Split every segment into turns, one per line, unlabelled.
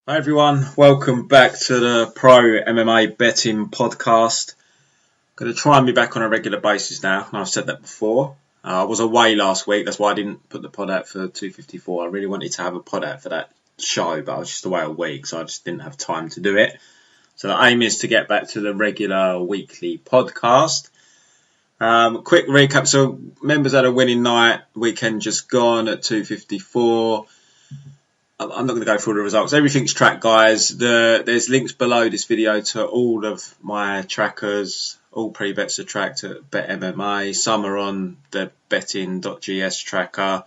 Hi everyone, welcome back to the Pro MMA Betting podcast. Going to try and be back on a regular basis now. I've said that before. I was away last week, that's why I didn't put the pod out for 254. I really wanted to have a pod out for that show, but I was just away a week, so I just didn't have time to do it. So the aim is to get back to the regular weekly podcast. Quick recap, so members had a winning night, weekend just gone at 254. I'm not going to go through the results. Everything's tracked, guys. There's links below this video to all of my trackers. All pre-bets are tracked at Bet MMA. Some are on the betting.gs tracker.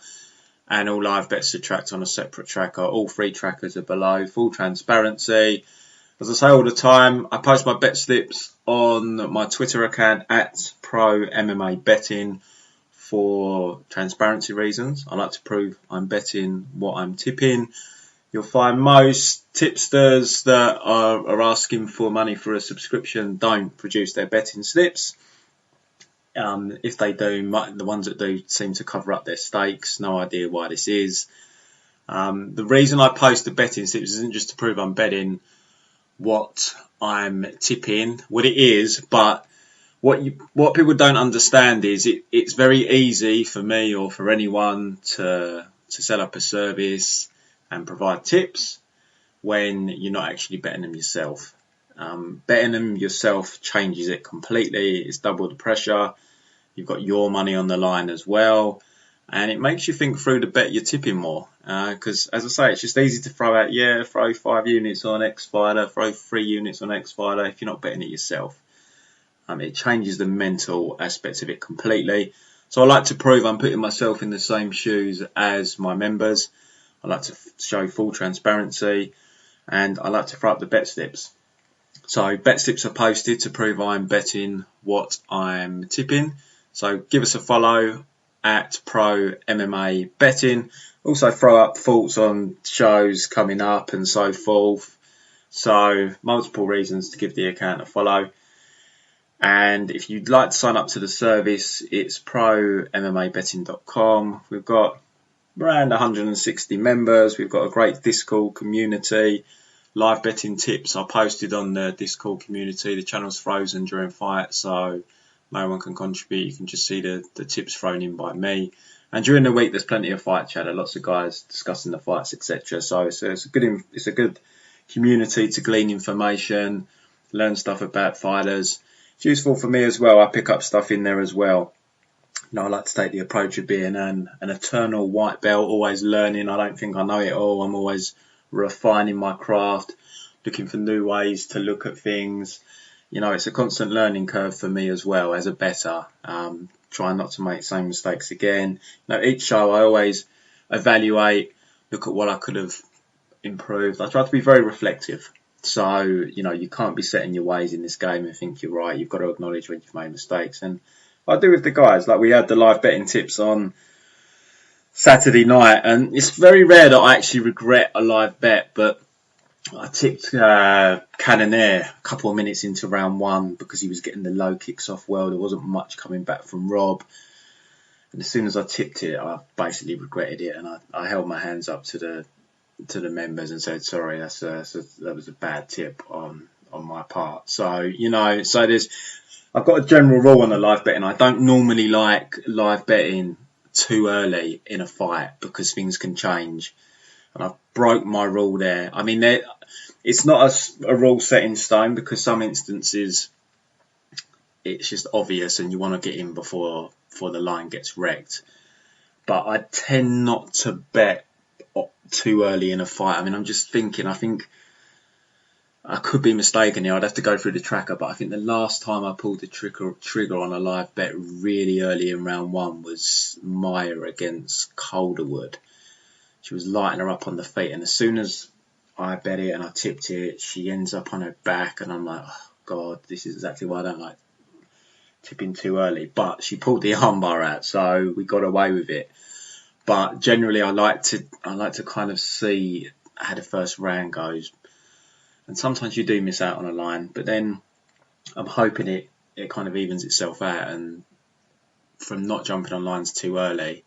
And all live bets are tracked on a separate tracker. All three trackers are below. Full transparency. As I say all the time, I post my bet slips on my Twitter account at Pro MMA Betting for transparency reasons. I like to prove I'm betting what I'm tipping. You'll find most tipsters that are asking for money for a subscription don't produce their betting slips. If they do, the ones that do seem to cover up their stakes. No idea why this is. The reason I post the betting slips isn't just to prove I'm betting what I'm tipping, what it is, but what people don't understand is it's very easy for me or for anyone to set up a service and provide tips when you're not actually betting them yourself. Betting them yourself changes it completely. It's double the pressure. You've got your money on the line as well. And it makes you think through the bet you're tipping more. Because, as I say, it's just easy to throw 5 units on X fighter, throw 3 units on X fighter if you're not betting it yourself. It changes the mental aspects of it completely. So I like to prove I'm putting myself in the same shoes as my members. I like to show full transparency, and I like to throw up the bet slips. So bet slips are posted to prove I'm betting what I'm tipping. So give us a follow at Pro MMA Betting. Also throw up thoughts on shows coming up and so forth. So multiple reasons to give the account a follow. And if you'd like to sign up to the service, it's prommabetting.com. We've got around 160 members. We've got a great Discord community. Live betting tips are posted on the Discord community. The channel's frozen during fights, so no one can contribute. You can just see the tips thrown in by me. And during the week, there's plenty of fight chatter. Lots of guys discussing the fights, etc. So it's a good community to glean information, learn stuff about fighters. It's useful for me as well. I pick up stuff in there as well. You know, I like to take the approach of being an eternal white belt, always learning. I don't think I know it all. I'm always refining my craft, looking for new ways to look at things. You know, it's a constant learning curve for me as well as a bettor. Trying not to make the same mistakes again. You know, each show I always evaluate, look at what I could have improved. I try to be very reflective. So, you know, you can't be set in your ways in this game and think you're right. You've got to acknowledge when you've made mistakes. And I do with the guys. Like, we had the live betting tips on Saturday night. And it's very rare that I actually regret a live bet. But I tipped Cannonier a couple of minutes into round 1 because he was getting the low kicks off well. There wasn't much coming back from Rob. And as soon as I tipped it, I basically regretted it. And I held my hands up to the members and said, sorry, that was a bad tip on my part. So, you know, I've got a general rule on the live betting. I don't normally like live betting too early in a fight because things can change. And I broke my rule there. I mean, it's not a rule set in stone because some instances it's just obvious and you want to get in before the line gets wrecked. But I tend not to bet too early in a fight. I mean, I'm just thinking, I think I could be mistaken here. I'd have to go through the tracker, but I think the last time I pulled the trigger on a live bet really early in round 1 was Maya against Calderwood. She was lighting her up on the feet, and as soon as I bet it and I tipped it, she ends up on her back, and I'm like, oh God, this is exactly why I don't like tipping too early. But she pulled the armbar out, so we got away with it. But generally, I like to kind of see how the first round goes. And sometimes you do miss out on a line, but then I'm hoping it kind of evens itself out. And from not jumping on lines too early,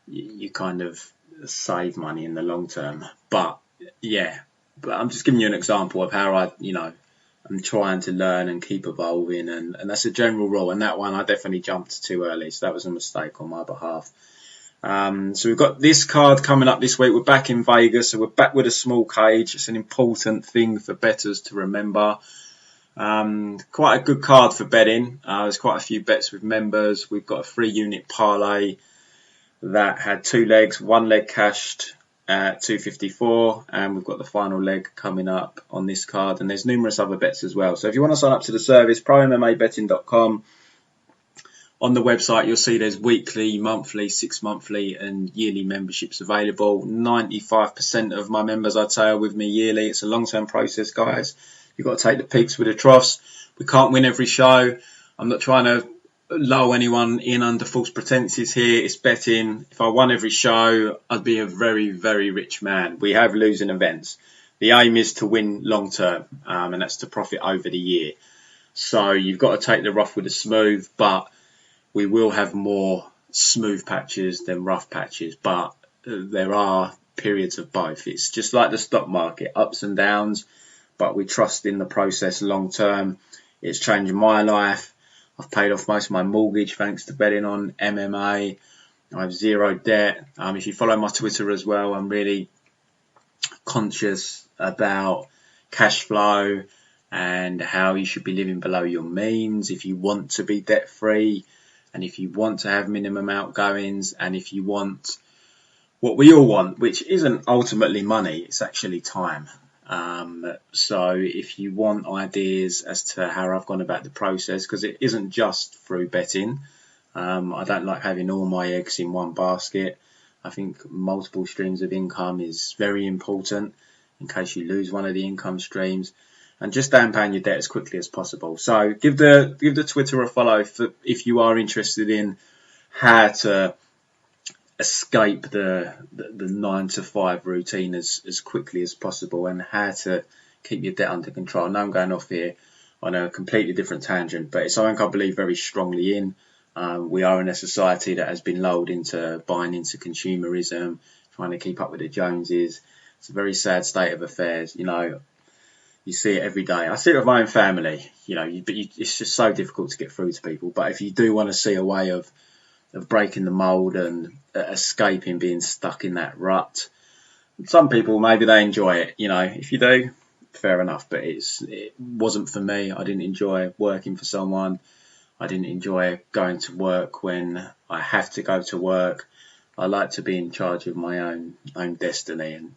you kind of save money in the long term. But yeah, but I'm just giving you an example of how I'm trying to learn and keep evolving, and that's a general rule. And that one I definitely jumped too early, so that was a mistake on my behalf. So we've got this card coming up this week. We're back in Vegas, so we're back with a small cage. It's an important thing for bettors to remember. Quite a good card for betting. There's quite a few bets with members. We've got a 3-unit parlay that had 2 legs. 1 leg cashed at 254, and we've got the final leg coming up on this card, and there's numerous other bets as well. So if you want to sign up to the service, ProMMABetting.com. On the website, you'll see there's weekly, monthly, 6-monthly and yearly memberships available. 95% of my members, I'd say, are with me yearly. It's a long-term process, guys. You've got to take the peaks with the troughs. We can't win every show. I'm not trying to lull anyone in under false pretenses here. It's betting. If I won every show, I'd be a very, very rich man. We have losing events. The aim is to win long-term, and that's to profit over the year. So you've got to take the rough with the smooth, but we will have more smooth patches than rough patches, but there are periods of both. It's just like the stock market, ups and downs, but we trust in the process long term. It's changed my life. I've paid off most of my mortgage thanks to betting on MMA. I have 0 debt. If you follow my Twitter as well, I'm really conscious about cash flow and how you should be living below your means if you want to be debt free. And if you want to have minimum outgoings, and if you want what we all want, which isn't ultimately money, it's actually time. So if you want ideas as to how I've gone about the process, because it isn't just through betting, I don't like having all my eggs in one basket. I think multiple streams of income is very important in case you lose one of the income streams. And just down paying your debt as quickly as possible. So give the Twitter a follow if you are interested in how to escape the 9 to 5 routine as quickly as possible, and how to keep your debt under control. I know I'm going off here on a completely different tangent, but it's something I believe very strongly in. We are in a society that has been lulled into buying into consumerism, trying to keep up with the Joneses. It's a very sad state of affairs, You see it every day. I see it with my own family, but it's just so difficult to get through to people. But if you do want to see a way of breaking the mould and escaping being stuck in that rut, some people, maybe they enjoy it. If you do, fair enough. But it wasn't for me. I didn't enjoy working for someone. I didn't enjoy going to work when I have to go to work. I like to be in charge of my own destiny. And,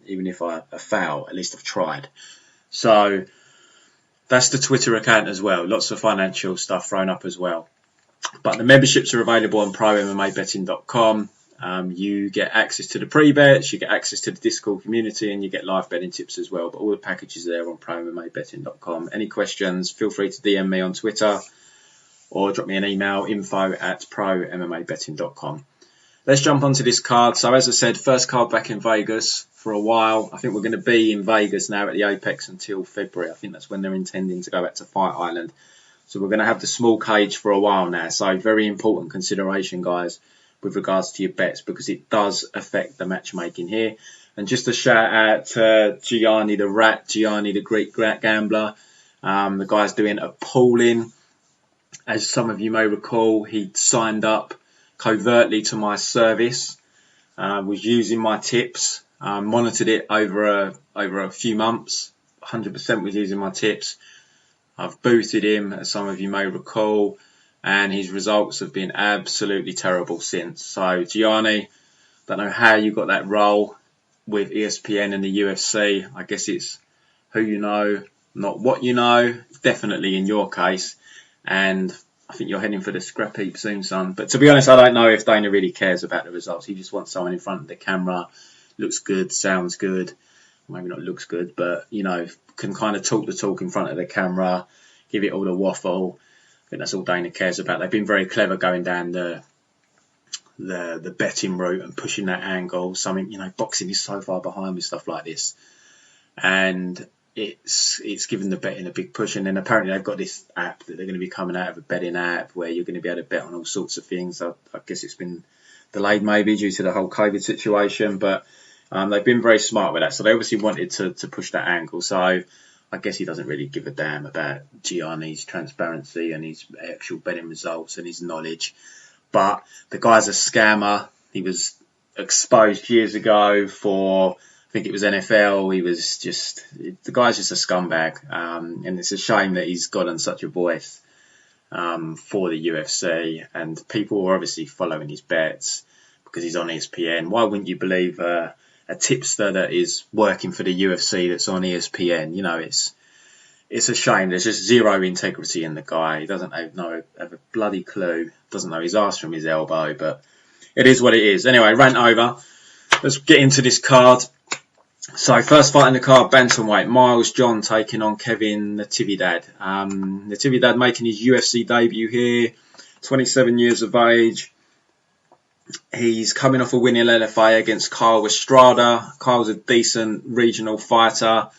even if I fail, at least I've tried. So that's the Twitter account as well. Lots of financial stuff thrown up as well. But the memberships are available on ProMMABetting.com. You get access to the pre-bets, you get access to the Discord community, and you get live betting tips as well. But all the packages are there on ProMMABetting.com. Any questions, feel free to DM me on Twitter or drop me an email, info@ProMMABetting.com. Let's jump onto this card. So as I said, first card back in Vegas for a while. I think we're going to be in Vegas now at the Apex until February. I think that's when they're intending to go back to Fight Island. So we're going to have the small cage for a while now. So very important consideration, guys, with regards to your bets, because it does affect the matchmaking here. And just a shout out to Gianni the Rat, Gianni the Greek gambler. The guy's doing appalling. As some of you may recall, he signed up covertly to my service, was using my tips, monitored it over a few months, 100% was using my tips. I've booted him, as some of you may recall, and his results have been absolutely terrible since. So Gianni, don't know how you got that role with ESPN and the UFC. I guess it's who you know, not what you know, definitely in your case. And I think you're heading for the scrap heap soon, son. But to be honest, I don't know if Dana really cares about the results. He just wants someone in front of the camera, looks good, sounds good. Maybe not looks good, but, can kind of talk the talk in front of the camera, give it all the waffle. I think that's all Dana cares about. They've been very clever going down the betting route and pushing that angle. Boxing is so far behind with stuff like this. And it's given the betting a big push, and then apparently they've got this app that they're going to be coming out of, a betting app where you're going to be able to bet on all sorts of things. I guess it's been delayed maybe due to the whole COVID situation, but They've been very smart with that, so they obviously wanted to push that angle. So I guess he doesn't really give a damn about Gianni's transparency and his actual betting results and his knowledge. But the guy's a scammer. He was exposed years ago for, I think it was NFL. The guy's just a scumbag. And it's a shame that he's gotten such a voice for the UFC. And people are obviously following his bets because he's on ESPN. Why wouldn't you believe a tipster that is working for the UFC that's on ESPN? You know, it's a shame. There's just zero integrity in the guy. He doesn't have a bloody clue. Doesn't know his ass from his elbow, but it is what it is. Anyway, rant over. Let's get into this card. So first fight in the card, Bantamweight. Miles John taking on Kevin Natividad. Natividad making his UFC debut here. 27 years of age. He's coming off a win in LFA against Kyle Estrada. Kyle's a decent regional fighter.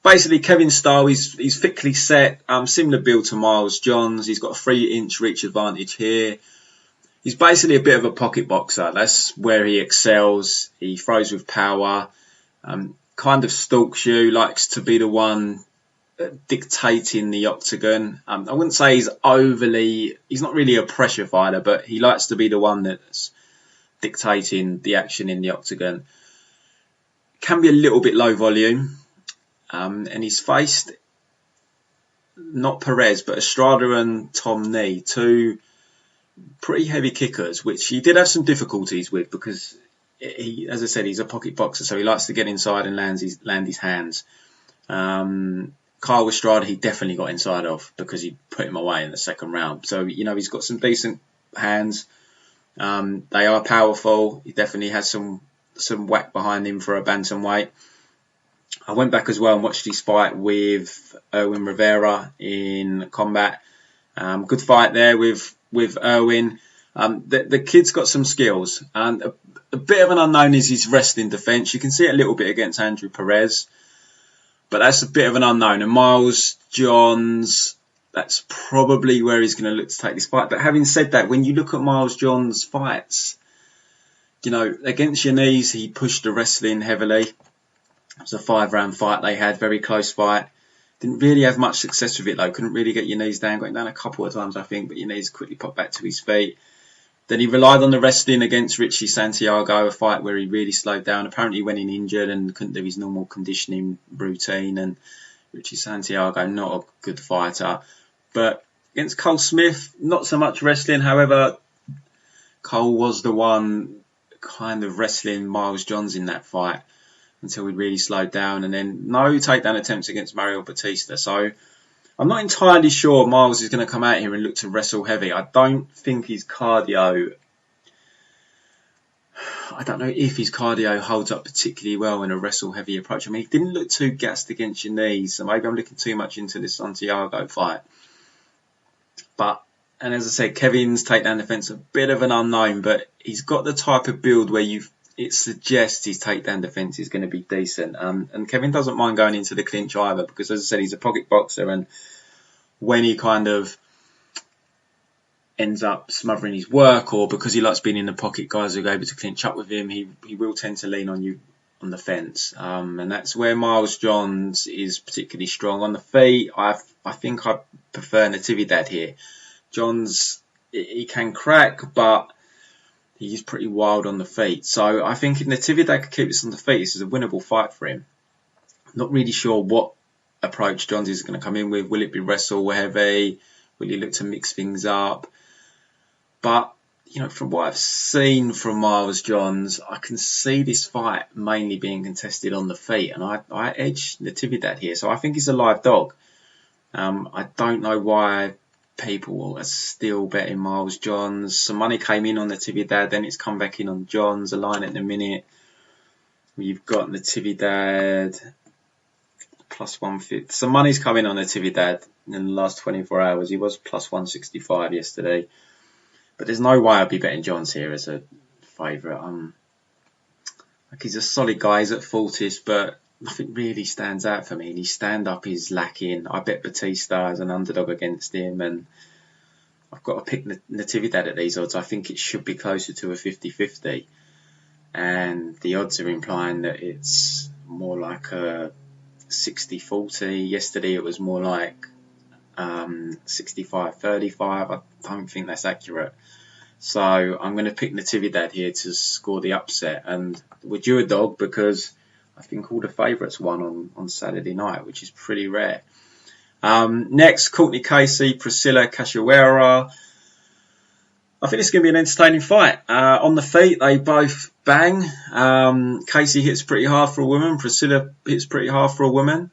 Basically, Kevin's style, he's thickly set, similar build to Miles John's. He's got a 3-inch reach advantage here. He's basically a bit of a pocket boxer. That's where he excels. He throws with power, kind of stalks you, likes to be the one dictating the octagon. I wouldn't say he's not really a pressure fighter, but he likes to be the one that's dictating the action in the octagon. Can be a little bit low volume. And he's faced not Perez, but Estrada and Tom Nee, two pretty heavy kickers, which he did have some difficulties with because he, as I said, he's a pocket boxer, so he likes to get inside and land his hands. Kyle Estrada, he definitely got inside of because he put him away in the second round. So, you know, he's got some decent hands. They are powerful. He definitely has some whack behind him for a bantamweight. I went back as well and watched his fight with Erwin Rivera in combat. Good fight there with Erwin. The kid's got some skills. And a bit of an unknown is his wrestling defence. You can see it a little bit against Andrew Perez. But that's a bit of an unknown. And Miles Johns, that's probably where he's going to look to take this fight. But having said that, when you look at Miles Johns' fights, you know, against Yanez, he pushed the wrestling heavily. It was a 5-round fight they had, very close fight. Didn't really have much success with it though. Couldn't really get Yanez down. Got him down a couple of times, I think, but Yanez quickly popped back to his feet. Then he relied on the wrestling against Richie Santiago, a fight where he really slowed down. Apparently went in injured and couldn't do his normal conditioning routine. And Richie Santiago, not a good fighter. But against Cole Smith, not so much wrestling. However, Cole was the one kind of wrestling Miles Johns in that fight until he really slowed down. And then no takedown attempts against Mario Batista. So I'm not entirely sure Miles is going to come out here and look to wrestle heavy. I don't think his cardio... I don't know if his cardio holds up particularly well in a wrestle heavy approach. I mean, he didn't look too gassed against your knees, so maybe I'm looking too much into this Santiago fight. But, and as I said, Kevin's takedown defence, a bit of an unknown, but he's got the type of build where it suggests his takedown defence is going to be decent. And Kevin doesn't mind going into the clinch either because, as I said, he's a pocket boxer. And when he kind of ends up smothering his work or because he likes being in the pocket, guys are able to clinch up with him, he will tend to lean on you on the fence. And that's where Miles Johns is particularly strong. On the feet, I think I prefer Natividad here. Johns, he can crack, but he's pretty wild on the feet. So I think if Natividad could keep this on the feet, this is a winnable fight for him. Not really sure what approach Johns is going to come in with. Will it be wrestle heavy? Will he look to mix things up? But, you know, from what I've seen from Miles Johns, I can see this fight mainly being contested on the feet. And I edge Natividad here. So I think he's a live dog. I don't know why people are still betting Miles Johns. Some money came in on Natividad, then it's come back in on Johns. A line at the minute. We've got Natividad plus 150. Some money's come in on Natividad in the last 24 hours. He was plus 165 yesterday. But there's no way I'd be betting Johns here as a favourite. Like he's a solid guy. He's at Fortis, but nothing really stands out for me. And his stand-up is lacking. I bet Batista as an underdog against him. And I've got to pick Natividad at these odds. I think it should be closer to a 50-50. and the odds are implying that it's more like a 60-40. Yesterday it was more like 65-35. I don't think that's accurate. So I'm going to pick Natividad here to score the upset. And we're due a dog because I think all the favourites won on Saturday night, which is pretty rare. Next, Cortney Casey, Priscila Cachoeira. I think it's going to be an entertaining fight. On the feet, they both bang. Casey hits pretty hard for a woman. Priscila hits pretty hard for a woman.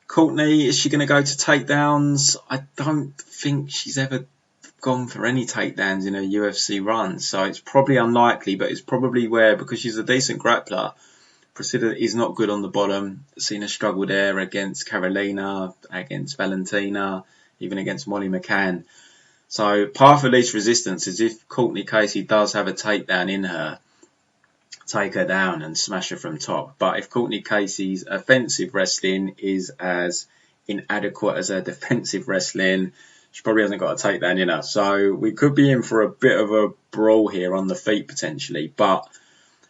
Cortney, is she going to go to takedowns? I don't think she's ever gone for any takedowns in a UFC run. So it's probably unlikely, but it's probably where, because she's a decent grappler, Priscila is not good on the bottom. Seen her struggle there against Carolina, against Valentina, even against Molly McCann. So path of least resistance is if Cortney Casey does have a takedown in her, take her down and smash her from top. But if Cortney Casey's offensive wrestling is as inadequate as her defensive wrestling, she probably hasn't got a takedown in her. So we could be in for a bit of a brawl here on the feet potentially. But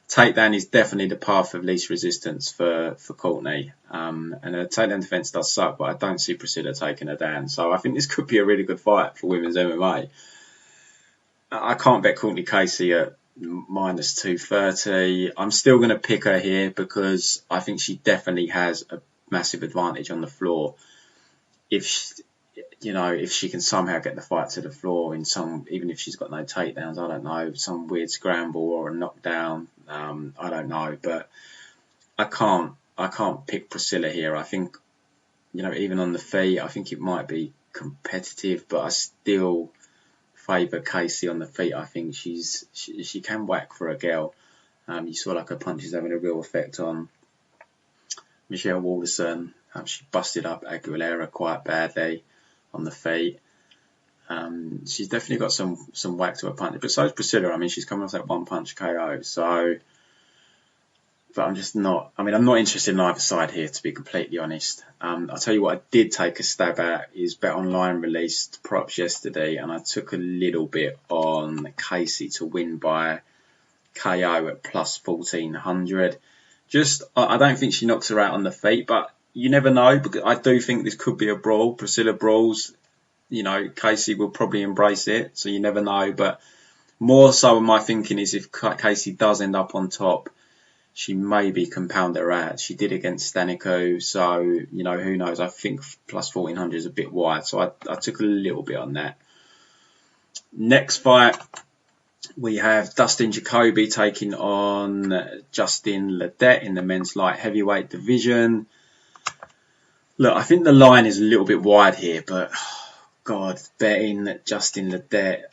takedown is definitely the path of least resistance for Cortney. And her takedown defense does suck, but I don't see Priscila taking her down. So I think this could be a really good fight for women's MMA. I can't bet Cortney Casey at minus 230. I'm still going to pick her here because I think she definitely has a massive advantage on the floor. If she can somehow get the fight to the floor in some, even if she's got no takedowns, I don't know, some weird scramble or a knockdown, I don't know, but I can't pick Priscila here. I think, even on the feet, I think it might be competitive, but I still favour Casey on the feet. I think she can whack for a girl. You saw like her punches having a real effect on Michelle Walderson. She busted up Aguilera quite badly on the feet. She's definitely got some whack to her punch, but so is Priscila. I mean, she's coming off that one punch KO. So, but I'm not interested in either side here, to be completely honest. I'll tell you what I did take a stab at is Bet Online released props yesterday, and I took a little bit on Casey to win by KO at plus 1400. I don't think she knocks her out on the feet, but you never know, because I do think this could be a brawl. Priscila brawls, Casey will probably embrace it, so you never know. But more so, my thinking is if Casey does end up on top, she maybe compound her out. She did against Stanico, so, who knows. I think plus 1400 is a bit wide, so I took a little bit on that. Next fight, we have Dustin Jacoby taking on Justin Ledet in the men's light heavyweight division. Look, I think the line is a little bit wide here, but God, betting Justin Ledet.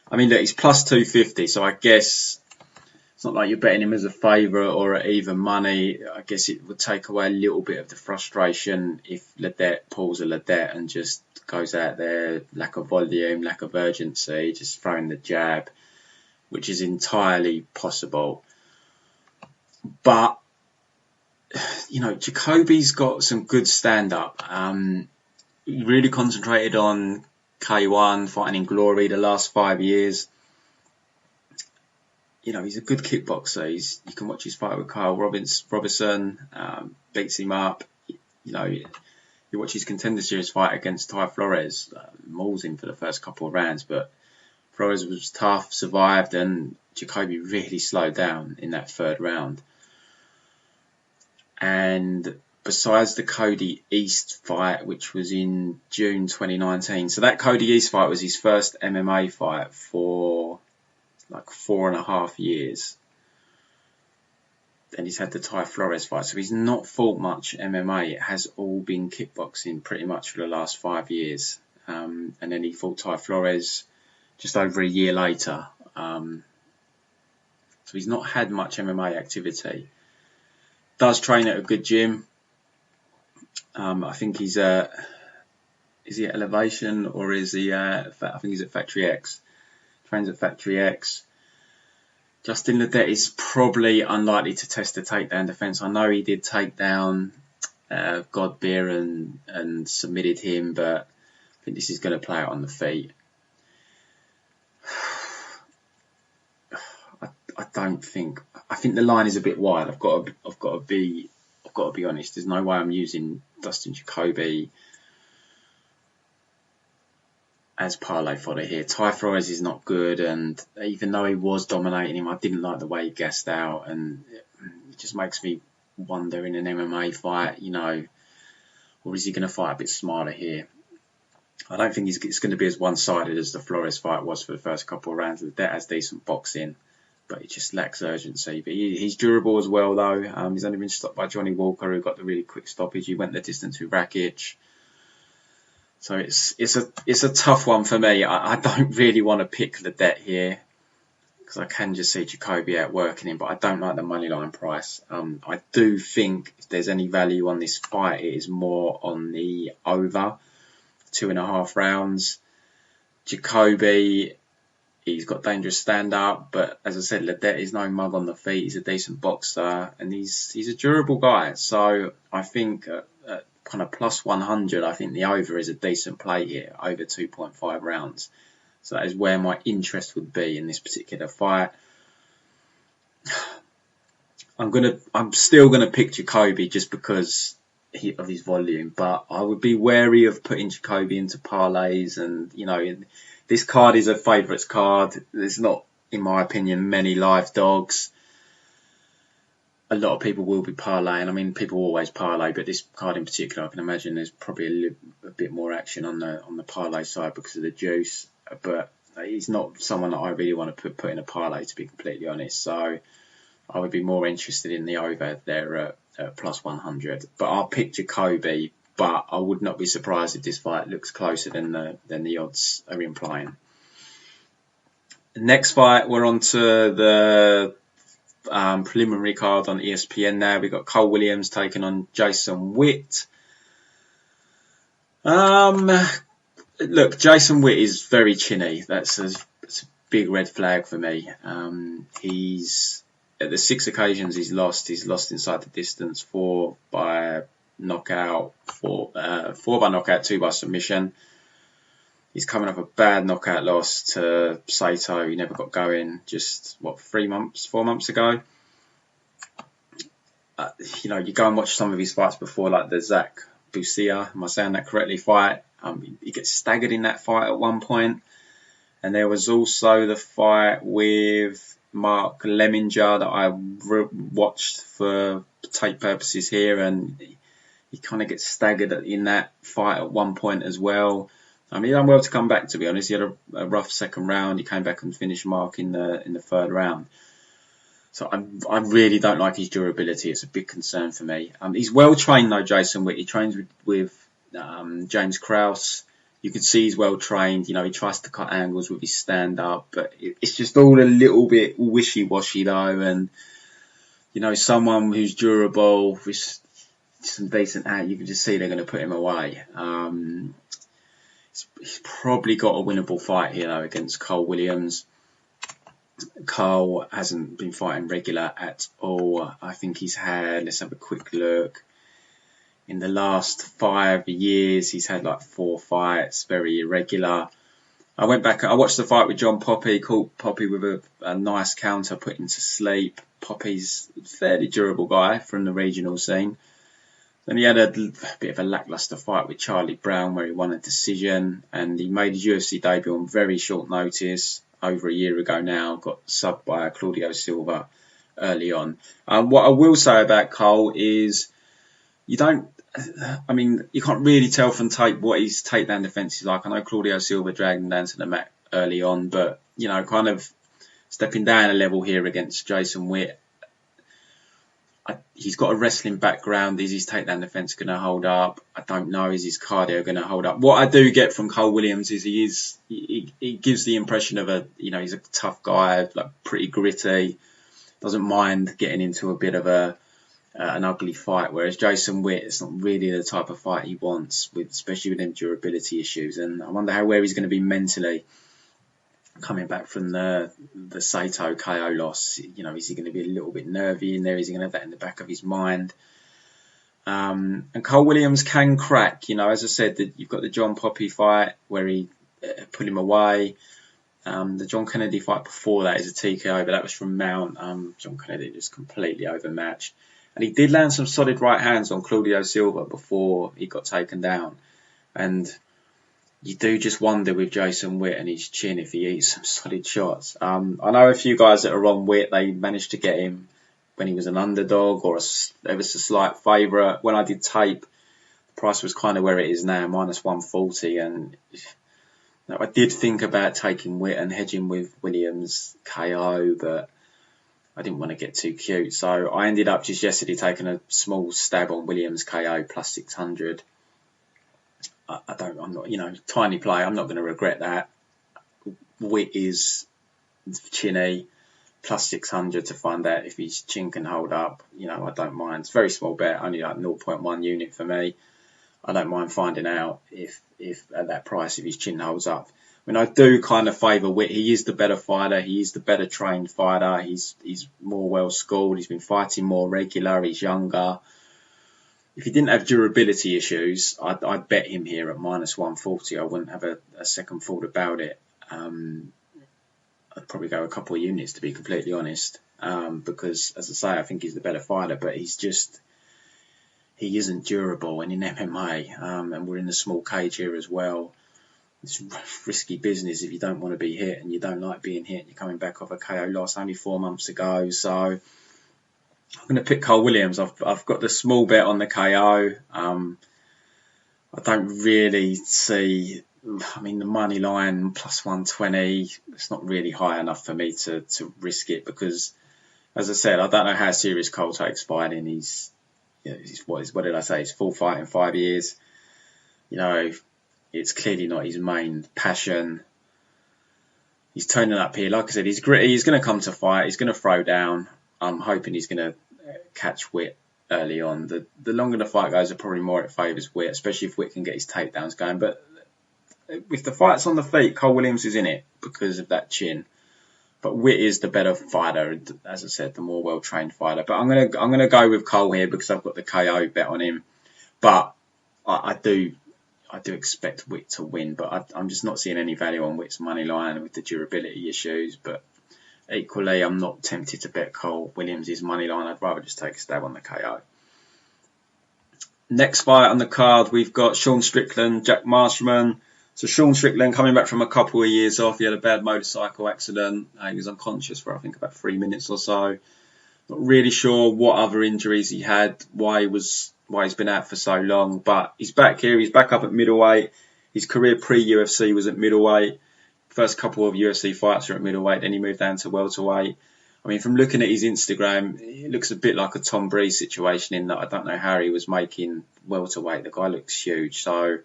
I mean, look, he's plus 250, so I guess it's not like you're betting him as a favourite or at even money. I guess it would take away a little bit of the frustration if Ledet pulls a Ledet and just goes out there, lack of volume, lack of urgency, just throwing the jab, which is entirely possible. But Jacoby's got some good stand-up. He really concentrated on K1, fighting in glory the last 5 years. He's a good kickboxer. You can watch his fight with Kyle Robinson, beats him up. You watch his Contender Series fight against Ty Flores, mauls him for the first couple of rounds, but Flores was tough, survived, and Jacoby really slowed down in that third round. And besides the Cody East fight, which was in June 2019, so that Cody East fight was his first MMA fight for like 4.5 years. And he's had the Ty Flores fight, so he's not fought much MMA. It has all been kickboxing pretty much for the last 5 years. And then he fought Ty Flores just over a year later. So he's not had much MMA activity. Does train at a good gym. I think he's is he at Elevation or is he I think he's at Factory X. Trains at Factory X. Justin Ledet is probably unlikely to test the takedown defense. I know he did take down Godbeer and submitted him, but I think this is going to play out on the feet. don't think. I think the line is a bit wide. I've got to be honest. There's no way I'm using Dustin Jacoby as parlay fodder here. Ty Flores is not good, and even though he was dominating him, I didn't like the way he gassed out, and it just makes me wonder in an MMA fight, or is he going to fight a bit smarter here? I don't think it's going to be as one-sided as the Flores fight was for the first couple of rounds. Ledet has decent boxing, but it just lacks urgency. But he's durable as well, though. He's only been stopped by Johnny Walker, who got the really quick stoppage. He went the distance with Rakic. So it's a tough one for me. I don't really want to pick Ledet here because I can just see Jacoby outworking him, but I don't like the moneyline price. I do think if there's any value on this fight, it is more on the over 2.5 rounds. Jacoby, he's got dangerous stand-up, but as I said, Ledet is no mug on the feet. He's a decent boxer, and he's a durable guy. So I think at kind of plus 100, I think the over is a decent play here, over 2.5 rounds. So that is where my interest would be in this particular fight. I'm still gonna pick Jacoby just because of his volume, but I would be wary of putting Jacoby into parlays. And this card is a favourites card. There's not, in my opinion, many live dogs. A lot of people will be parlaying. I mean, people always parlay, but this card in particular, I can imagine there's probably a bit more action on the parlay side because of the juice. But he's not someone that I really want to put in a parlay, to be completely honest. So I would be more interested in the over there at plus 100. But I'll pick Jacoby. But I would not be surprised if this fight looks closer than the odds are implying. Next fight, we're on to the preliminary card on ESPN now. We've got Cole Williams taking on Jason Witt. Look, Jason Witt is very chinny. That's a big red flag for me. He's at the 6 occasions he's lost inside the distance, 4 by knockout, 4 by knockout, 2 by submission. He's coming off a bad knockout loss to Sato. He never got going just 4 months ago. You go and watch some of his fights before, like the Zach Busia, am I saying that correctly, fight. He gets staggered in that fight at one point. And there was also the fight with Mark Lemminger that I watched for tape purposes here, and he kind of gets staggered in that fight at one point as well. He done well to come back, to be honest. He had a rough second round. He came back and finished Mark in the third round. So I really don't like his durability. It's a big concern for me. He's well trained though, Jason Witt. He trains with James Krause. You can see he's well trained. He tries to cut angles with his stand up, but it's just all a little bit wishy washy though. And someone who's durable with some decent hand, you can just see they're going to put him away. He's probably got a winnable fight here though against Cole Williams. Cole hasn't been fighting regular at all. I think he's had, let's have a quick look. In the last 5 years, he's had like 4 fights, very irregular. I went back, I watched the fight with John Poppy, caught Poppy with a nice counter, put him to sleep. Poppy's a fairly durable guy from the regional scene. Then he had a bit of a lackluster fight with Charlie Brown where he won a decision, and he made his UFC debut on very short notice, over a year ago now, got subbed by Claudio Silva early on. What I will say about Cole is you can't really tell from tape what his takedown defence is like. I know Claudio Silva dragged him down to the mat early on, but, kind of stepping down a level here against Jason Witt. He's got a wrestling background. Is his takedown defence going to hold up? I don't know. Is his cardio going to hold up? What I do get from Cole Williams is he gives the impression of he's a tough guy, like pretty gritty, doesn't mind getting into a bit of an ugly fight. Whereas Jason Witt, it's not really the type of fight he wants, especially with them durability issues. And I wonder where he's going to be mentally coming back from the Sato KO loss. Is he going to be a little bit nervy in there? Is he going to have that in the back of his mind? And Cole Williams can crack. As I said, you've got the John Poppy fight where he put him away. The John Kennedy fight before that is a TKO, but that was from Mount. John Kennedy just completely overmatched. And he did land some solid right hands on Claudio Silva before he got taken down. And you do just wonder with Jason Witt and his chin if he eats some solid shots. I know a few guys that are on Witt, they managed to get him when he was an underdog or ever so slight favourite. When I did tape, the price was kind of where it is now, minus 140. And I did think about taking Witt and hedging with Williams KO, but I didn't want to get too cute. So I ended up just yesterday taking a small stab on Williams KO plus 600. I'm not, tiny play. I'm not going to regret that. Witt is chinny, plus 600 to find out if his chin can hold up. I don't mind. It's a very small bet, only like 0.1 unit for me. I don't mind finding out if at that price, if his chin holds up. I mean, I do kind of favour Witt. He is the better fighter. He is the better trained fighter. He's more well schooled. He's been fighting more regular. He's younger. If he didn't have durability issues, I'd bet him here at minus 140. I wouldn't have a second thought about it. I'd probably go a couple of units, to be completely honest, because, as I say, I think he's the better fighter, but he isn't durable. And in MMA, and we're in the small cage here as well, it's risky business if you don't want to be hit and you don't like being hit. You're coming back off a KO loss only 4 months ago, so I'm going to pick Cole Williams. I've got the small bet on the KO. I don't really see. I mean, the money line plus 120. It's not really high enough for me to risk it because, as I said, I don't know how serious Cole takes fighting. He's what did I say? He's full fight in 5 years. It's clearly not his main passion. He's turning up here. Like I said, he's gritty. He's going to come to fight. He's going to throw down. I'm hoping he's going to catch Witt early on. The longer the fight goes, the probably more it favours Witt, especially if Witt can get his takedowns going. But if the fight's on the feet, Cole Williams is in it because of that chin. But Witt is the better fighter, as I said, the more well-trained fighter. But I'm gonna go with Cole here because I've got the KO bet on him. But I do expect Witt to win. But I'm just not seeing any value on Witt's money line with the durability issues. But equally, I'm not tempted to bet Cole Williams' money line. I'd rather just take a stab on the KO. Next fight on the card, we've got Sean Strickland, Jack Marshman. So Sean Strickland coming back from a couple of years off. He had a bad motorcycle accident. He was unconscious for I think about 3 minutes or so. Not really sure what other injuries he had, why he's been out for so long. But he's back here. He's back up at middleweight. His career pre-UFC was at middleweight. First couple of UFC fights were at middleweight. Then he moved down to welterweight. I mean, from looking at his Instagram, it looks a bit like a Tom Bryce situation in that I don't know how he was making welterweight. The guy looks huge. So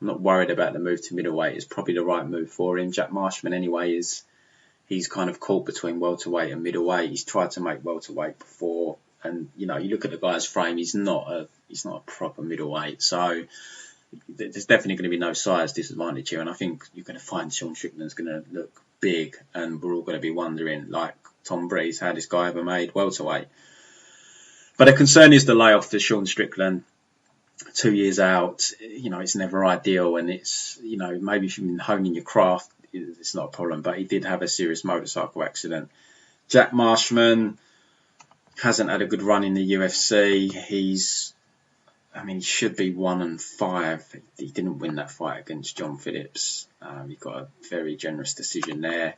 I'm not worried about the move to middleweight. It's probably the right move for him. Jack Marshman, anyway, he's kind of caught between welterweight and middleweight. He's tried to make welterweight before, and you look at the guy's frame. He's not a proper middleweight. So there's definitely going to be no size disadvantage here, and I think you're going to find Sean Strickland's going to look big, and we're all going to be wondering, like Tom Bryce, how this guy ever made welterweight. But the concern is the layoff to Sean Strickland. 2 years out, it's never ideal, and it's, maybe if you've been honing your craft, it's not a problem, but he did have a serious motorcycle accident. Jack Marshman hasn't had a good run in the UFC. He should be 1-5. He didn't win that fight against John Phillips. He got a very generous decision there.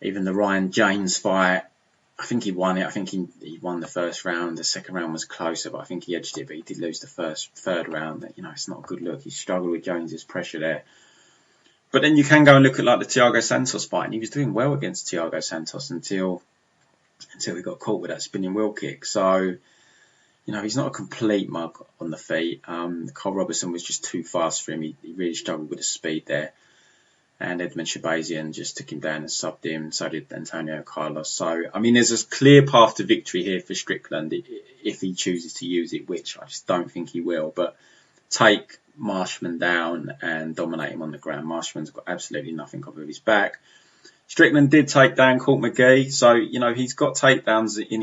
Even the Ryan James fight, I think he won it. I think he won the first round. The second round was closer, but I think he edged it. But he did lose the third round. It's not a good look. He struggled with Jones's pressure there. But then you can go and look at like the Thiago Santos fight, and he was doing well against Thiago Santos until he got caught with that spinning wheel kick. So, he's not a complete mug on the feet. Carl Robertson was just too fast for him. He really struggled with the speed there. And Edmund Shabazian just took him down and subbed him. So did Antonio Carlos. So, there's a clear path to victory here for Strickland if he chooses to use it, which I just don't think he will. But take Marshman down and dominate him on the ground. Marshman's got absolutely nothing off of his back. Strickland did take down Court McGee. So, he's got takedowns in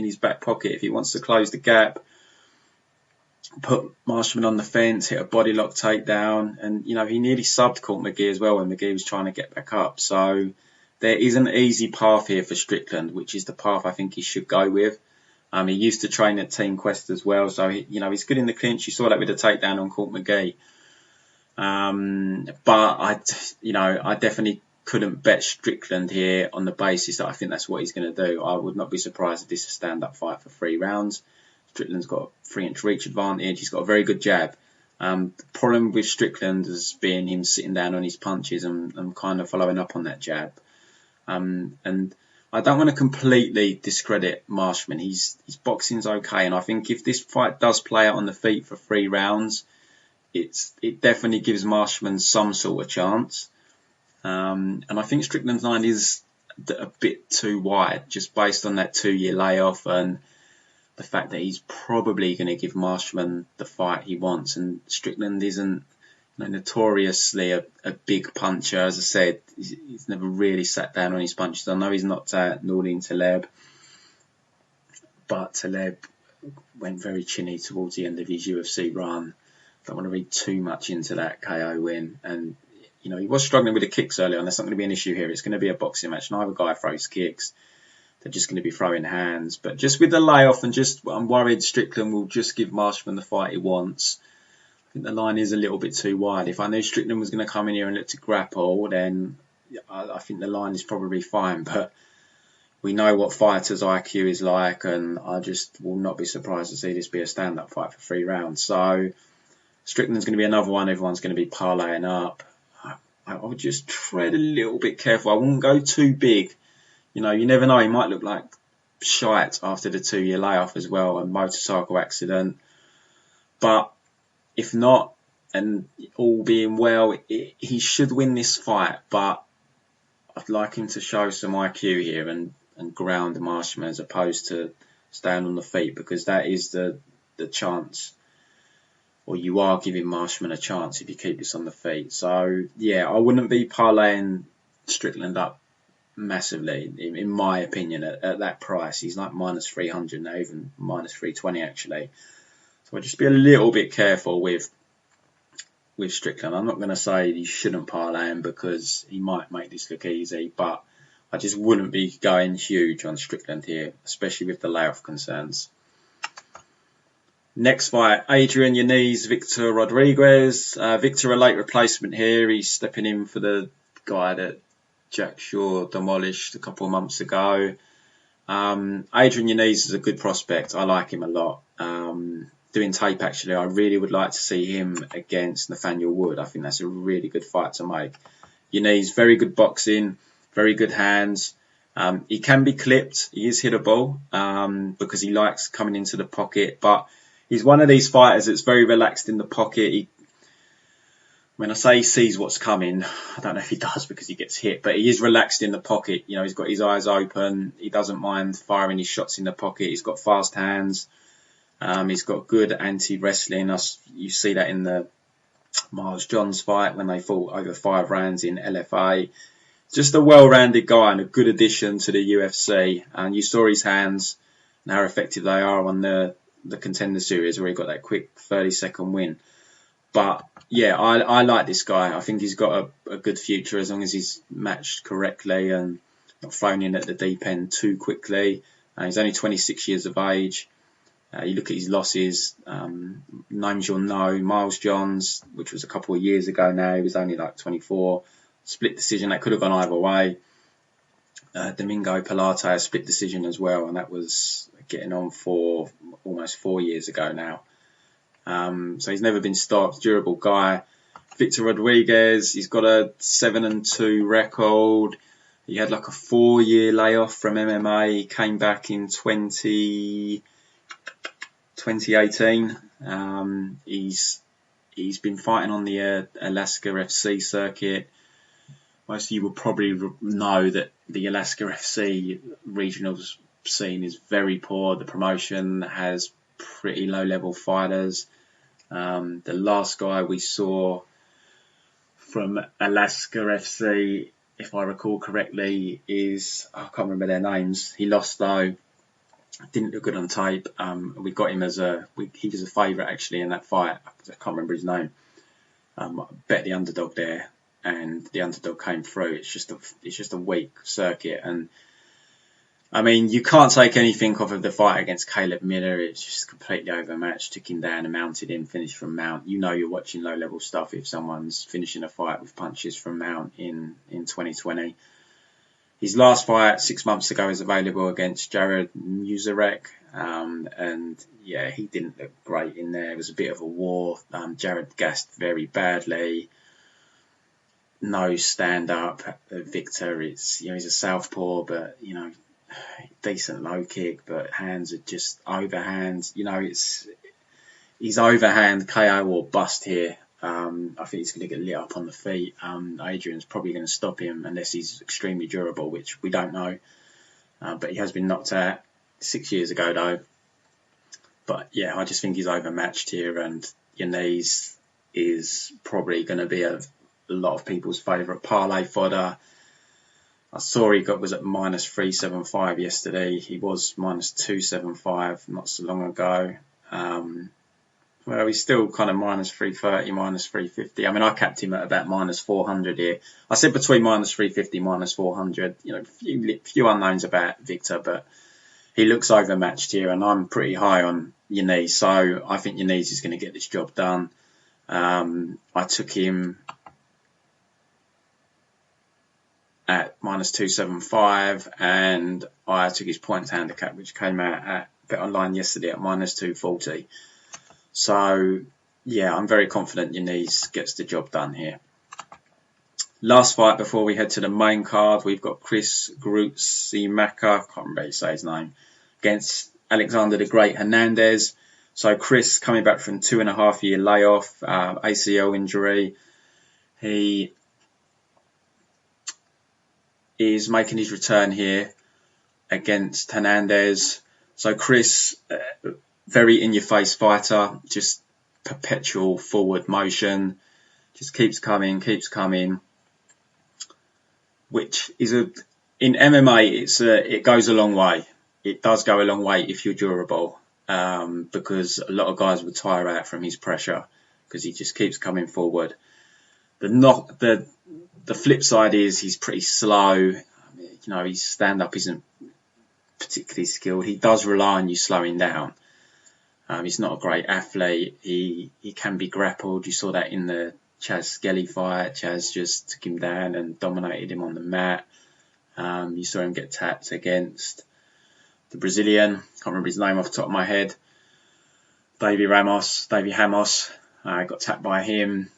his back pocket if he wants to close the gap. put Marshman on the fence, hit a body lock takedown, and he nearly subbed McGee as well when McGee was trying to get back up. So there is an easy path here for Strickland, which is the path I think he should go with. He used to train at Team Quest as well, so he's good in the clinch. You saw that with the takedown on McGee. But I definitely couldn't bet Strickland here on the basis that I think that's what he's going to do. I would not be surprised if this is a stand-up fight for 3 rounds. Strickland's got a 3-inch reach advantage. He's got a very good jab. The problem with Strickland has been him sitting down on his punches and kind of following up on that jab. And I don't want to completely discredit Marshman. His boxing's okay, and I think if this fight does play out on the feet for 3 rounds, it definitely gives Marshman some sort of chance. And I think Strickland's line is a bit too wide, just based on that 2-year layoff and the fact that he's probably going to give Marshman the fight he wants. And Strickland isn't notoriously a big puncher. As I said, he's never really sat down on his punches. I know he's knocked out Nordin Taleb, but Taleb went very chinny towards the end of his UFC run. Don't want to read too much into that KO win. And, he was struggling with the kicks earlier on. That's not going to be an issue here. It's going to be a boxing match. Neither guy throws kicks. They're just going to be throwing hands. But just with the layoff and I'm worried Strickland will just give Marshman the fight he wants. I think the line is a little bit too wide. If I knew Strickland was going to come in here and look to grapple, then I think the line is probably fine. But we know what fighters' IQ is like, and I just will not be surprised to see this be a stand-up fight for 3 rounds. So Strickland's going to be another one everyone's going to be parlaying up. I would just tread a little bit careful. I wouldn't go too big. You never know. He might look like shite after the 2-year layoff as well, a motorcycle accident. But if not, and all being well, he should win this fight. But I'd like him to show some IQ here and ground Marshman as opposed to stand on the feet, because that is the chance. Or you are giving Marshman a chance if you keep this on the feet. So, yeah, I wouldn't be parlaying Strickland up massively, in my opinion, at that price. He's like minus 300 now, even minus 320 actually. So I'd just be a little bit careful with Strickland. I'm not going to say you shouldn't parlay him because he might make this look easy, but I just wouldn't be going huge on Strickland here, especially with the layoff concerns. Next fight, Adrian, Yanez, Victor Rodriguez. Victor, a late replacement here. He's stepping in for the guy that Jack Shaw demolished a couple of months ago. Adrian Yanez is a good prospect. I like him a lot. Doing tape, actually, I really would like to see him against Nathaniel Wood. I think that's a really good fight to make. Yanez, very good boxing, very good hands. He can be clipped. He is hittable because he likes coming into the pocket, but he's one of these fighters that's very relaxed in the pocket. When I say he sees what's coming, I don't know if he does because he gets hit, but he is relaxed in the pocket. He's got his eyes open. He doesn't mind firing his shots in the pocket. He's got fast hands. He's got good anti-wrestling. You see that in the Miles Johns fight when they fought over 5 rounds in LFA. Just a well-rounded guy and a good addition to the UFC. And you saw his hands and how effective they are on the Contender Series where he got that quick 30-second win. But yeah, I like this guy. I think he's got a good future as long as he's matched correctly and not thrown in at the deep end too quickly. He's only 26 years of age. You look at his losses, names you'll know, Miles Johns, which was a couple of years ago now, he was only like 24. Split decision, that could have gone either way. Domingo Pilate, a split decision as well, and that was getting on for almost 4 years ago now. So he's never been stopped, durable guy. Victor Rodriguez, he's got a 7-2 record. He had like a 4-year layoff from MMA. He came back in 2018. He's been fighting on the Alaska FC circuit. Most of you will probably know that the Alaska FC regional scene is very poor. The promotion has pretty low-level fighters. The last guy we saw from Alaska FC, if I recall correctly, I can't remember their names. He lost though. Didn't look good on tape. We got him he was a favourite actually in that fight. I can't remember his name. I bet the underdog there, and the underdog came through. It's just a weak circuit, and I mean, you can't take anything off of the fight against Caleb Miller. It's just completely overmatched. Took him down and mounted him, finished from mount. You know you're watching low-level stuff if someone's finishing a fight with punches from mount in 2020. His last fight 6 months ago is available against Jared Muradov. And yeah, he didn't look great in there. It was a bit of a war. Jared gassed very badly. No stand-up. Victor, he's a southpaw, but, decent low kick, but hands are just overhand. He's overhand KO or bust here. I think he's going to get lit up on the feet. Adrian's probably going to stop him unless he's extremely durable, which we don't know. But he has been knocked out 6 years ago, though. But yeah, I just think he's overmatched here, and Yanez is probably going to be a lot of people's favourite parlay fodder. I saw he was at minus 375 yesterday. He was minus 275 not so long ago. Well, he's still kind of minus 330, minus 350. I mean, I capped him at about minus 400 here. I said between minus 350, minus 400. Few unknowns about Victor, but he looks overmatched here, and I'm pretty high on Yanez. So I think Yanez is going to get this job done. I took him at minus 275, and I took his points handicap, which came out at Bet Online yesterday at minus 240. So yeah, I'm very confident Yanez gets the job done here. Last fight before we head to the main card, we've got Chris Gruetzemacher, can't remember how you say his name, against Alexander the Great Hernandez. So Chris coming back from 2.5 year layoff, ACL injury. He is making his return here against Hernandez. So Chris, very in-your-face fighter, just perpetual forward motion, just keeps coming, which is in MMA, it goes a long way. It does go a long way if you're durable, because a lot of guys would tire out from his pressure because he just keeps coming forward. The flip side is he's pretty slow. His stand-up isn't particularly skilled. He does rely on you slowing down. He's not a great athlete. He can be grappled. You saw that in the Chaz Skelly fight. Chaz just took him down and dominated him on the mat. You saw him get tapped against the Brazilian. Can't remember his name off the top of my head. Davy Hamos. Got tapped by him.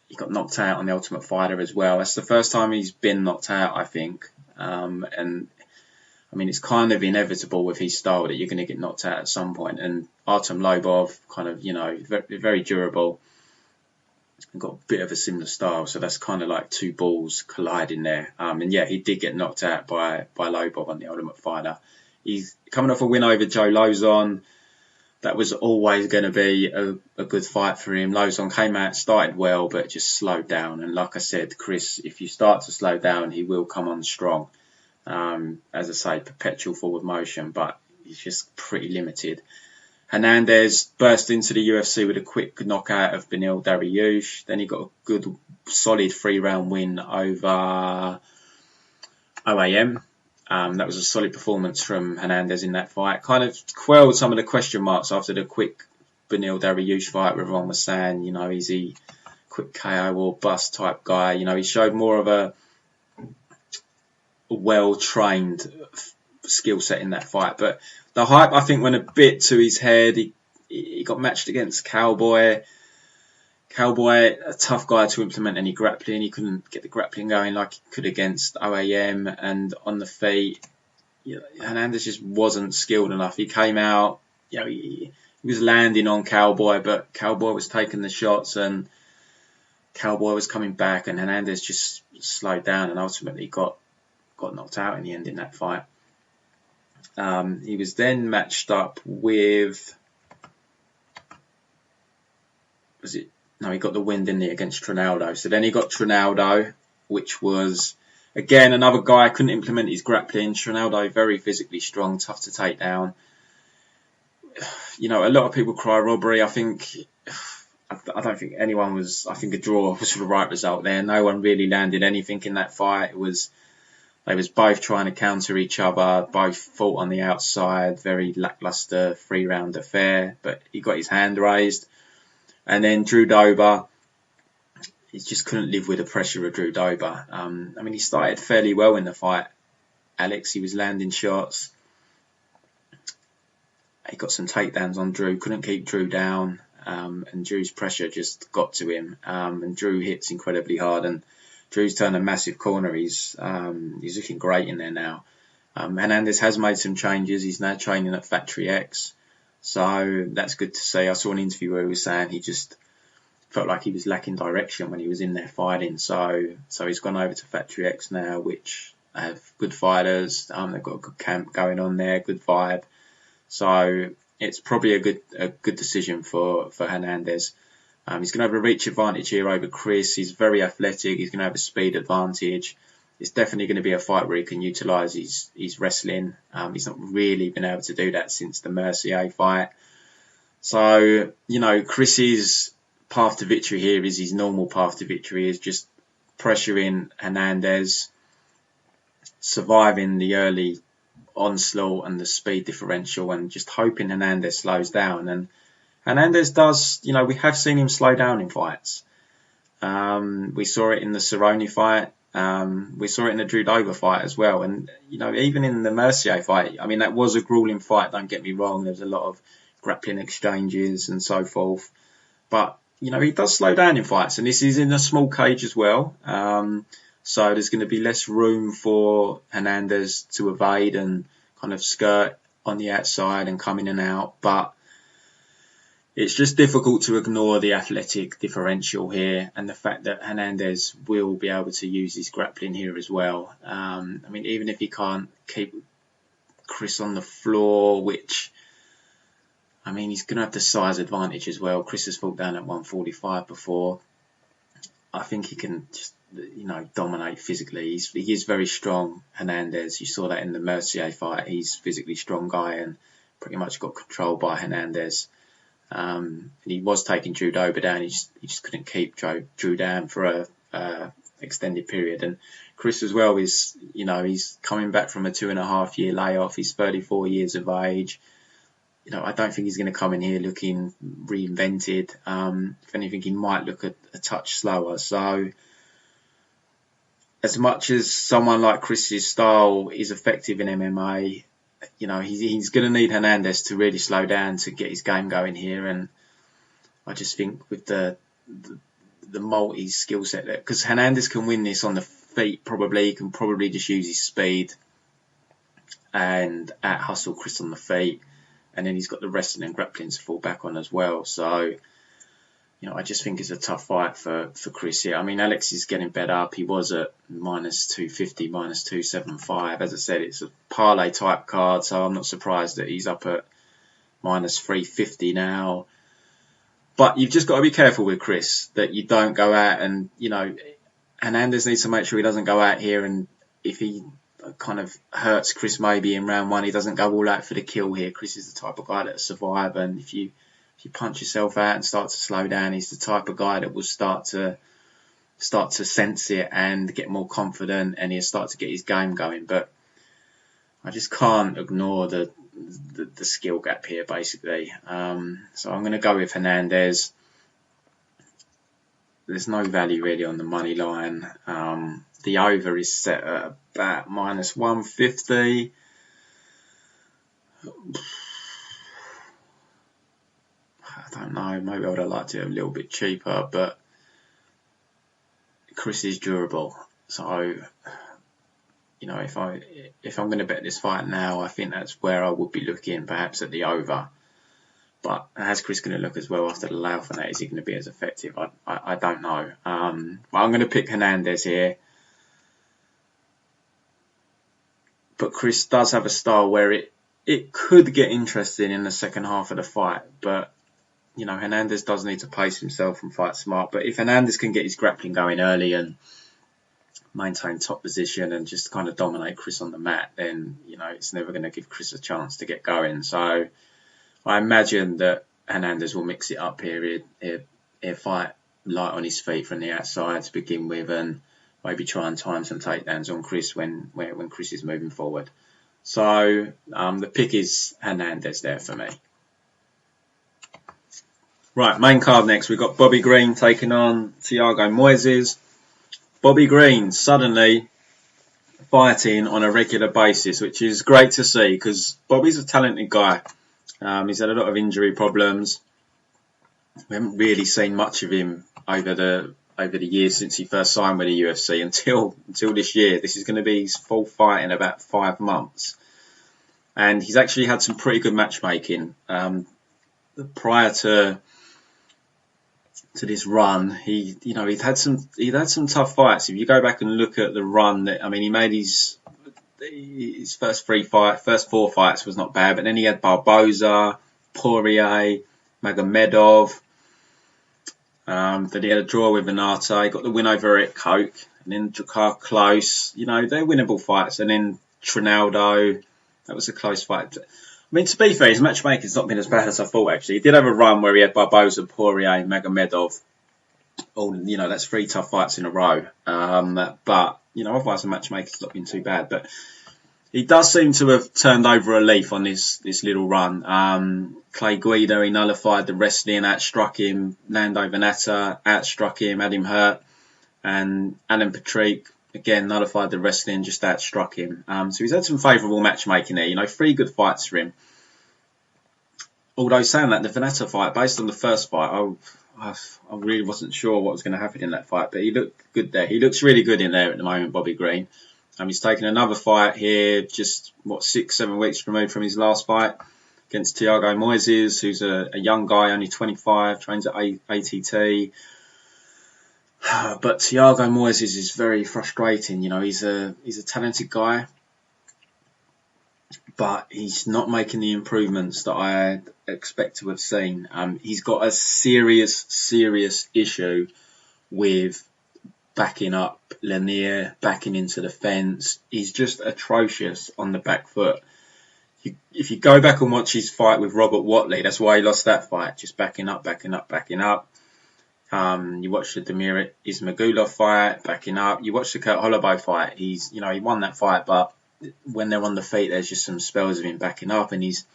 He got knocked out on the Ultimate Fighter as well. That's the first time he's been knocked out, I think. And I mean, it's kind of inevitable with his style that you're going to get knocked out at some point. And Artem Lobov, kind of, very, very durable, and got a bit of a similar style. So that's kind of like two balls colliding there. And yeah, he did get knocked out by Lobov on the Ultimate Fighter. He's coming off a win over Joe Lozon. That was always going to be a good fight for him. Lozon came out, started well, but just slowed down. And like I said, Chris, if you start to slow down, he will come on strong. As I say, perpetual forward motion, but he's just pretty limited. Hernandez burst into the UFC with a quick knockout of Beneil Dariush. Then he got a good, solid 3-round win over OAM. That was a solid performance from Hernandez in that fight. Kind of quelled some of the question marks after the quick Beneil Dariush fight, where everyone was saying, is he quick KO or bust type guy? He showed more of a well-trained skill set in that fight. But the hype, I think, went a bit to his head. He got matched against Cowboy. Cowboy, a tough guy to implement any grappling. He couldn't get the grappling going like he could against OAM, and on the feet, Hernandez just wasn't skilled enough. He came out, he was landing on Cowboy, but Cowboy was taking the shots and Cowboy was coming back, and Hernandez just slowed down and ultimately got knocked out in the end in that fight. He was then matched up with, he got the win, didn't he, against Trinaldo. So then he got Trinaldo, which was Again, another guy couldn't implement his grappling. Ronaldo, very physically strong, tough to take down. You know, a lot of people cry robbery. I don't think anyone was. I think a draw was the right result there. No one really landed anything in that fight. They was both trying to counter each other, both fought on the outside, very lackluster 3-round affair, but he got his hand raised. And then Drew Dober, he just couldn't live with the pressure of Drew Dober. I mean, he started fairly well in the fight, Alex. He was landing shots. He got some takedowns on Drew, couldn't keep Drew down, and Drew's pressure just got to him. And Drew hits incredibly hard, and Drew's turned a massive corner. He's looking great in there now. Hernandez has made some changes. He's now training at Factory X, so that's good to see. I saw an interview where he was saying he just felt like he was lacking direction when he was in there fighting. So he's gone over to Factory X now, which have good fighters. They've got a good camp going on there, good vibe. So it's probably a good decision for Hernandez. He's going to have a reach advantage here over Chris. He's very athletic. He's going to have a speed advantage. It's definitely going to be a fight where he can utilise his wrestling. He's not really been able to do that since the Mercier fight. So, you know, Chris's path to victory here is his normal path to victory, is just pressuring Hernandez, surviving the early onslaught and the speed differential, and just hoping Hernandez slows down. And Hernandez does, you know, we have seen him slow down in fights. We saw it in the Cerrone fight. We saw it in the Drew Dober fight as well. And, you know, even in the Mercier fight, I mean, that was a grueling fight, don't get me wrong. There was a lot of grappling exchanges and so forth. But, you know, he does slow down in fights. And this is in a small cage as well. So there's going to be less room for Hernandez to evade and kind of skirt on the outside and come in and out. But it's just difficult to ignore the athletic differential here and the fact that Hernandez will be able to use his grappling here as well. I mean, even if he can't keep Chris on the floor, which, I mean, he's going to have the size advantage as well. Chris has fought down at 145 before. I think he can just, you know, dominate physically. He is very strong, Hernandez. You saw that in the Mercier fight. He's a physically strong guy and pretty much got controlled by Hernandez. And he was taking Drew Dober down. He just couldn't keep Drew down for a extended period. And Chris as well is, you know, he's coming back from a 2.5 year layoff. He's 34 years of age. You know, I don't think he's going to come in here looking reinvented. If anything, he might look a touch slower. So as much as someone like Chris's style is effective in MMA, you know, he's going to need Hernandez to really slow down to get his game going here. And I just think with the multi skill set there, because Hernandez can win this on the feet probably. He can probably just use his speed and out hustle Chris on the feet. And then he's got the wrestling and grappling to fall back on as well. So, you know, I just think it's a tough fight for Chris here. I mean, Alex is getting bet up. He was at -250, -275. As I said, it's a parlay type card, so I'm not surprised that he's up at -350 now. But you've just got to be careful with Chris, that you don't go out and, you know, Hernandez needs to make sure he doesn't go out here, and if he kind of hurts Chris maybe in round one, he doesn't go all out for the kill here. Chris is the type of guy that'll survive, and if you punch yourself out and start to slow down, he's the type of guy that will start to sense it and get more confident, and he'll start to get his game going. But I just can't ignore the skill gap here, basically. So I'm going to go with Hernandez. There's no value really on the money line. The over is set at about -150. I don't know, maybe I would have liked it a little bit cheaper, but Chris is durable. So, you know, if I'm going to bet this fight now, I think that's where I would be looking, perhaps at the over. But how's Chris going to look as well after the layoff, and that is he going to be as effective? I don't know. But I'm going to pick Hernandez here. But Chris does have a style where it could get interesting in the second half of the fight. But, you know, Hernandez does need to pace himself and fight smart. But if Hernandez can get his grappling going early and maintain top position and just kind of dominate Chris on the mat, then, it's never going to give Chris a chance to get going. So I imagine that Hernandez will mix it up here. He'll fight light on his feet from the outside to begin with, and maybe try and time some takedowns on Chris when Chris is moving forward. So the pick is Hernandez there for me. Right, main card next. We've got Bobby Greene taking on Thiago Moisés. Bobby Greene suddenly fighting on a regular basis, which is great to see because Bobby's a talented guy. He's had a lot of injury problems. We haven't really seen much of him over the years since he first signed with the UFC until this year. This is going to be his full fight in about 5 months, and he's actually had some pretty good matchmaking prior to this run. He'd had some tough fights. If you go back and look at the run, he made his first 4 fights was not bad, but then he had Barboza, Poirier, Makhmud. Then he had a draw with Venata. He got the win over Eric Koch, and then Drakkar close. They're winnable fights. And then Trinaldo, that was a close fight. To be fair, his matchmaking's not been as bad as I thought, actually. He did have a run where he had Barboza, Poirier, Makhmud. That's 3 tough fights in a row. But otherwise the matchmaking's not been too bad. But he does seem to have turned over a leaf on this little run. Clay Guida, he nullified the wrestling, outstruck him. Lando Venata outstruck him, had him hurt. And Alan Patrick, again, nullified the wrestling, just outstruck him. So he's had some favourable matchmaking there. 3 good fights for him. Although saying that, the Venata fight, based on the first fight, I really wasn't sure what was going to happen in that fight. But he looked good there. He looks really good in there at the moment, Bobby Greene. He's taken another fight here, just 6-7 weeks removed from his last fight against Thiago Moisés, who's a young guy, only 25, trains at ATT. But Thiago Moisés is very frustrating. He's a talented guy, but he's not making the improvements that I expect to have seen. He's got a serious issue with backing up Lanier, backing into the fence. He's just atrocious on the back foot. If you go back and watch his fight with Robert Watley, that's why he lost that fight, just backing up. You watch the Damir Ismagulov fight, backing up. You watch the Kurt Holloway fight. He won that fight, but when they're on the feet, there's just some spells of him backing up, and he's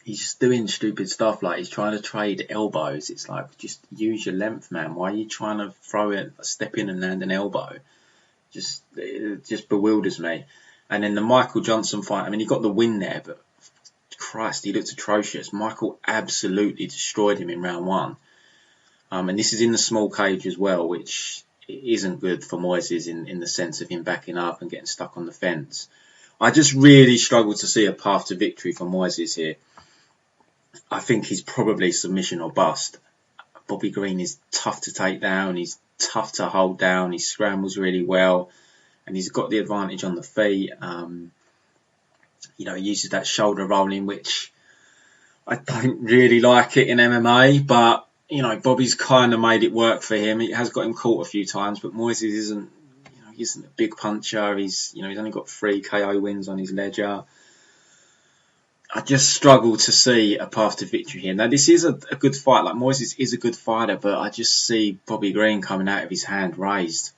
just doing stupid stuff, like he's trying to trade elbows. It's like, just use your length, man. Why are you trying to step in and land an elbow? It just bewilders me. And then the Michael Johnson fight, he got the win there, but Christ, he looked atrocious. Michael absolutely destroyed him in round 1. And this is in the small cage as well, which isn't good for Moisés in the sense of him backing up and getting stuck on the fence. I just really struggle to see a path to victory for Moisés here. I think he's probably submission or bust. Bobby Greene is tough to take down. He's tough to hold down. He scrambles really well. And he's got the advantage on the feet. He uses that shoulder rolling, which I don't really like it in MMA. But, Bobby's kind of made it work for him. It has got him caught a few times. But Moisés isn't a big puncher. He's only got 3 KO wins on his ledger. I just struggle to see a path to victory here. Now, this is a good fight. Like, Moisés is a good fighter, but I just see Bobby Greene coming out of his hand raised.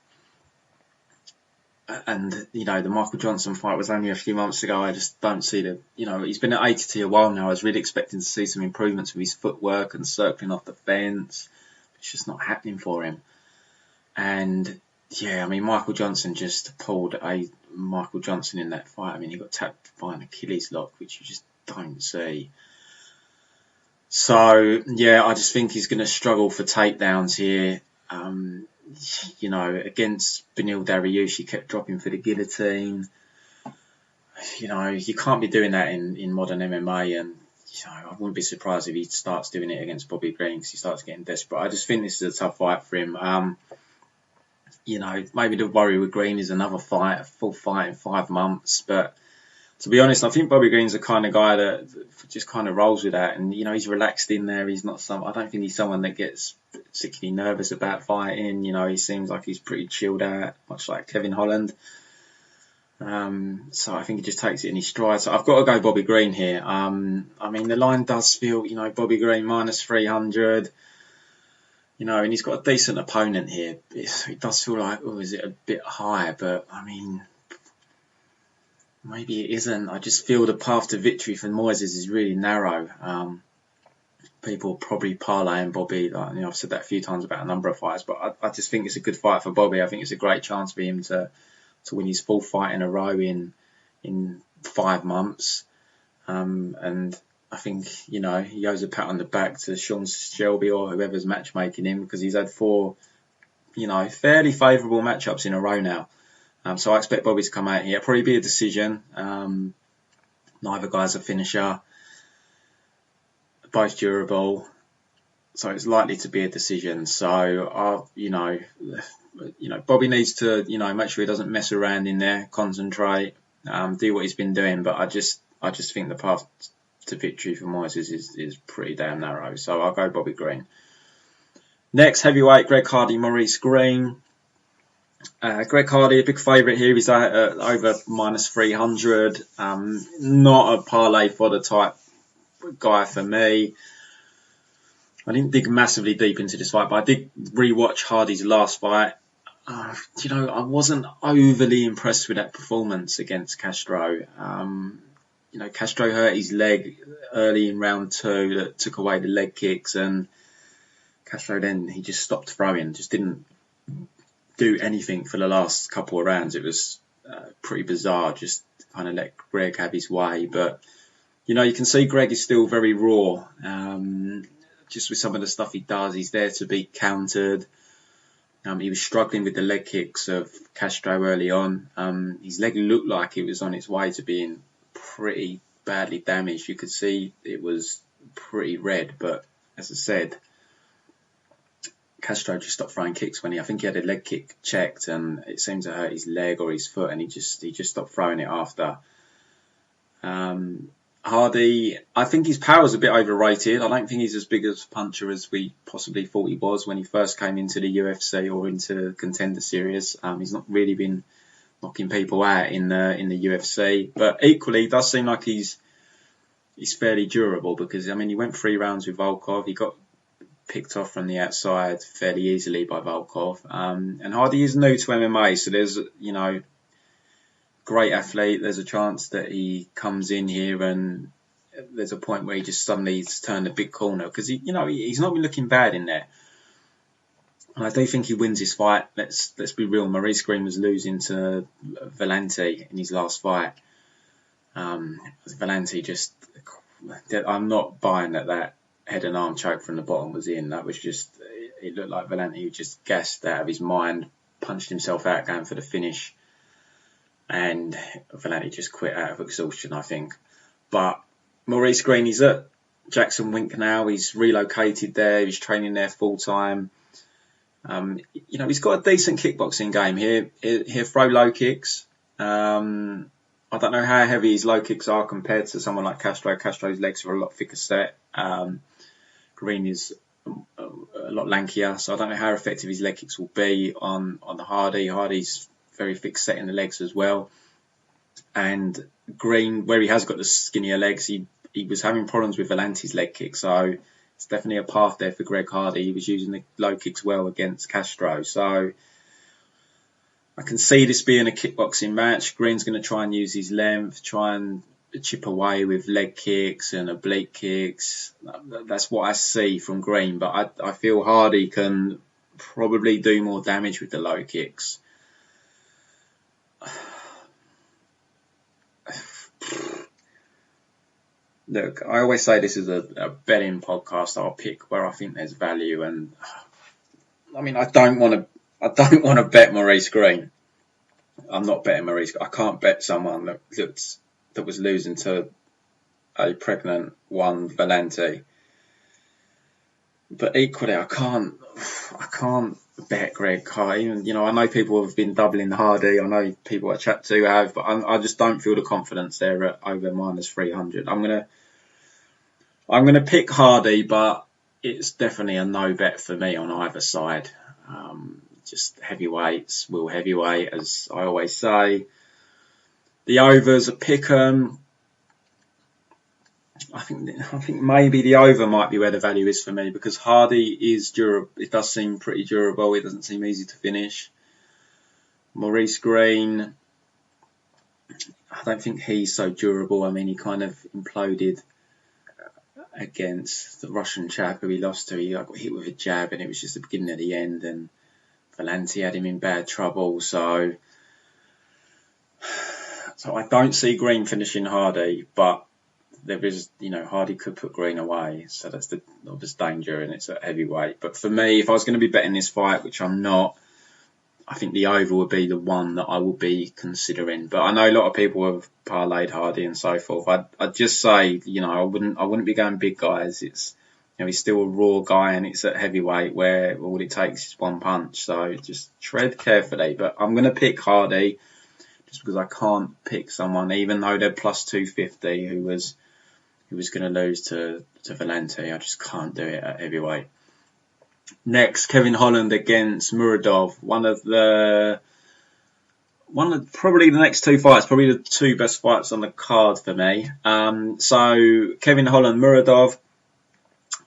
And, the Michael Johnson fight was only a few months ago. I just don't see he's been at ATT a while now. I was really expecting to see some improvements with his footwork and circling off the fence. It's just not happening for him. And, Michael Johnson just pulled a Michael Johnson in that fight. He got tapped by an Achilles lock, which you just don't see. So, I just think he's going to struggle for takedowns here. Against Beneil Dariush, he kept dropping for the guillotine. You can't be doing that in modern MMA, and I wouldn't be surprised if he starts doing it against Bobby Greene because he starts getting desperate. I just think this is a tough fight for him. Maybe the worry with Greene is another fight, a full fight in 5 months, but to be honest, I think Bobby Greene's the kind of guy that just kind of rolls with that, and he's relaxed in there. He's not I don't think he's someone that gets particularly nervous about fighting. He seems like he's pretty chilled out, much like Kevin Holland. So I think he just takes it in his stride. So I've got to go Bobby Greene here. I mean, the line does feel, Bobby Greene -300. And he's got a decent opponent here. It does feel like, is it a bit high? But I mean, maybe it isn't. I just feel the path to victory for Moisés is really narrow. People probably parlaying Bobby. I've said that a few times about a number of fights, but I just think it's a good fight for Bobby. I think it's a great chance for him to win his fourth fight in a row in 5 months. And I think, he owes a pat on the back to Sean Shelby or whoever's matchmaking him, because he's had 4, fairly favourable matchups in a row now. So I expect Bobby to come out here. It'll probably be a decision. Neither guy's a finisher. Both durable. So it's likely to be a decision. So, Bobby needs to, make sure he doesn't mess around in there, concentrate, do what he's been doing. But I just think the path to victory for Moisés is pretty damn narrow. So I'll go Bobby Greene. Next, heavyweight, Greg Hardy, Maurice Greene. Greg Hardy, a big favourite here. He's at over -300. Not a parlay fodder type guy for me. I didn't dig massively deep into this fight, but I did rewatch Hardy's last fight. I wasn't overly impressed with that performance against Castro. Castro hurt his leg early in round 2 that took away the leg kicks, and Castro then he just stopped throwing, just didn't do anything for the last couple of rounds. It was pretty bizarre, just kind of let Greg have his way. But, you can see Greg is still very raw. Just with some of the stuff he does, he's there to be countered. He was struggling with the leg kicks of Castro early on. His leg looked like it was on its way to being pretty badly damaged. You could see it was pretty red, but as I said, Castro just stopped throwing kicks when I think he had a leg kick checked, and it seemed to hurt his leg or his foot, and he just stopped throwing it after. Hardy, I think his power's a bit overrated. I don't think he's as big a puncher as we possibly thought he was when he first came into the UFC or into the Contender Series. He's not really been knocking people out in the UFC, but equally, it does seem like he's fairly durable, because he went 3 rounds with Volkov. He got picked off from the outside fairly easily by Volkov. And Hardy is new to MMA, so there's great athlete. There's a chance that he comes in here and there's a point where he just suddenly turned a big corner, because he's not been looking bad in there. And I do think he wins his fight. Let's be real. Maurice Greene was losing to Valente in his last fight. Valente I'm not buying that head and arm choke from the bottom was in. That was just, it looked like Valente just gassed out of his mind, punched himself out going for the finish. And Valente just quit out of exhaustion, I think. But Maurice Greene, he's at Jackson Wink now. He's relocated there. He's training there full time. He's got a decent kickboxing game here. He'll throw low kicks. I don't know how heavy his low kicks are compared to someone like Castro. Castro's legs are a lot thicker set. Greene is a lot lankier, so I don't know how effective his leg kicks will be on the Hardy. Hardy's very thick set in the legs as well. And Greene, where he has got the skinnier legs, he was having problems with Valente's leg kick, so it's definitely a path there for Greg Hardy. He was using the low kicks well against Castro, so I can see this being a kickboxing match. Greene's going to try and use his length, try and chip away with leg kicks and oblique kicks. That's what I see from Greene, but I feel Hardy can probably do more damage with the low kicks. Look, I always say this is a betting podcast. I'll pick where I think there's value, and I don't want to bet Maurice Greene. I'm not betting Maurice. I can't bet someone that was losing to a pregnant Valente. But equally, I I can't bet Greg. Even, I know people have been doubling Hardy. I know people I chat to have, but I just don't feel the confidence there at over minus 300. I'm gonna pick Hardy, but it's definitely a no bet for me on either side. Just heavyweights will heavyweight, as I always say. The overs are pick 'em. I think maybe the over might be where the value is for me, because Hardy is durable. It does seem pretty durable. It doesn't seem easy to finish. Maurice Greene, I don't think he's so durable. I mean, he kind of imploded against the Russian chap who he lost to. He got hit with a jab, and it was just the beginning of the end. And Valenti had him in bad trouble. So I don't see Greene finishing Hardy, but there is, Hardy could put Greene away, so that's the obvious danger, and it's at heavyweight. But for me, if I was going to be betting this fight, which I'm not, I think the over would be the one that I will be considering. But I know a lot of people have parlayed Hardy and so forth. I'd just say, I wouldn't be going big guys. It's, he's still a raw guy, and it's at heavyweight where all it takes is one punch. So just tread carefully. But I'm going to pick Hardy just because I can't pick someone, even though they're plus 250, who was going to lose to Valenti. I just can't do it at heavyweight. Next, Kevin Holland against Muradov. One of probably the next two fights, probably the two best fights on the card for me. So Kevin Holland, Muradov.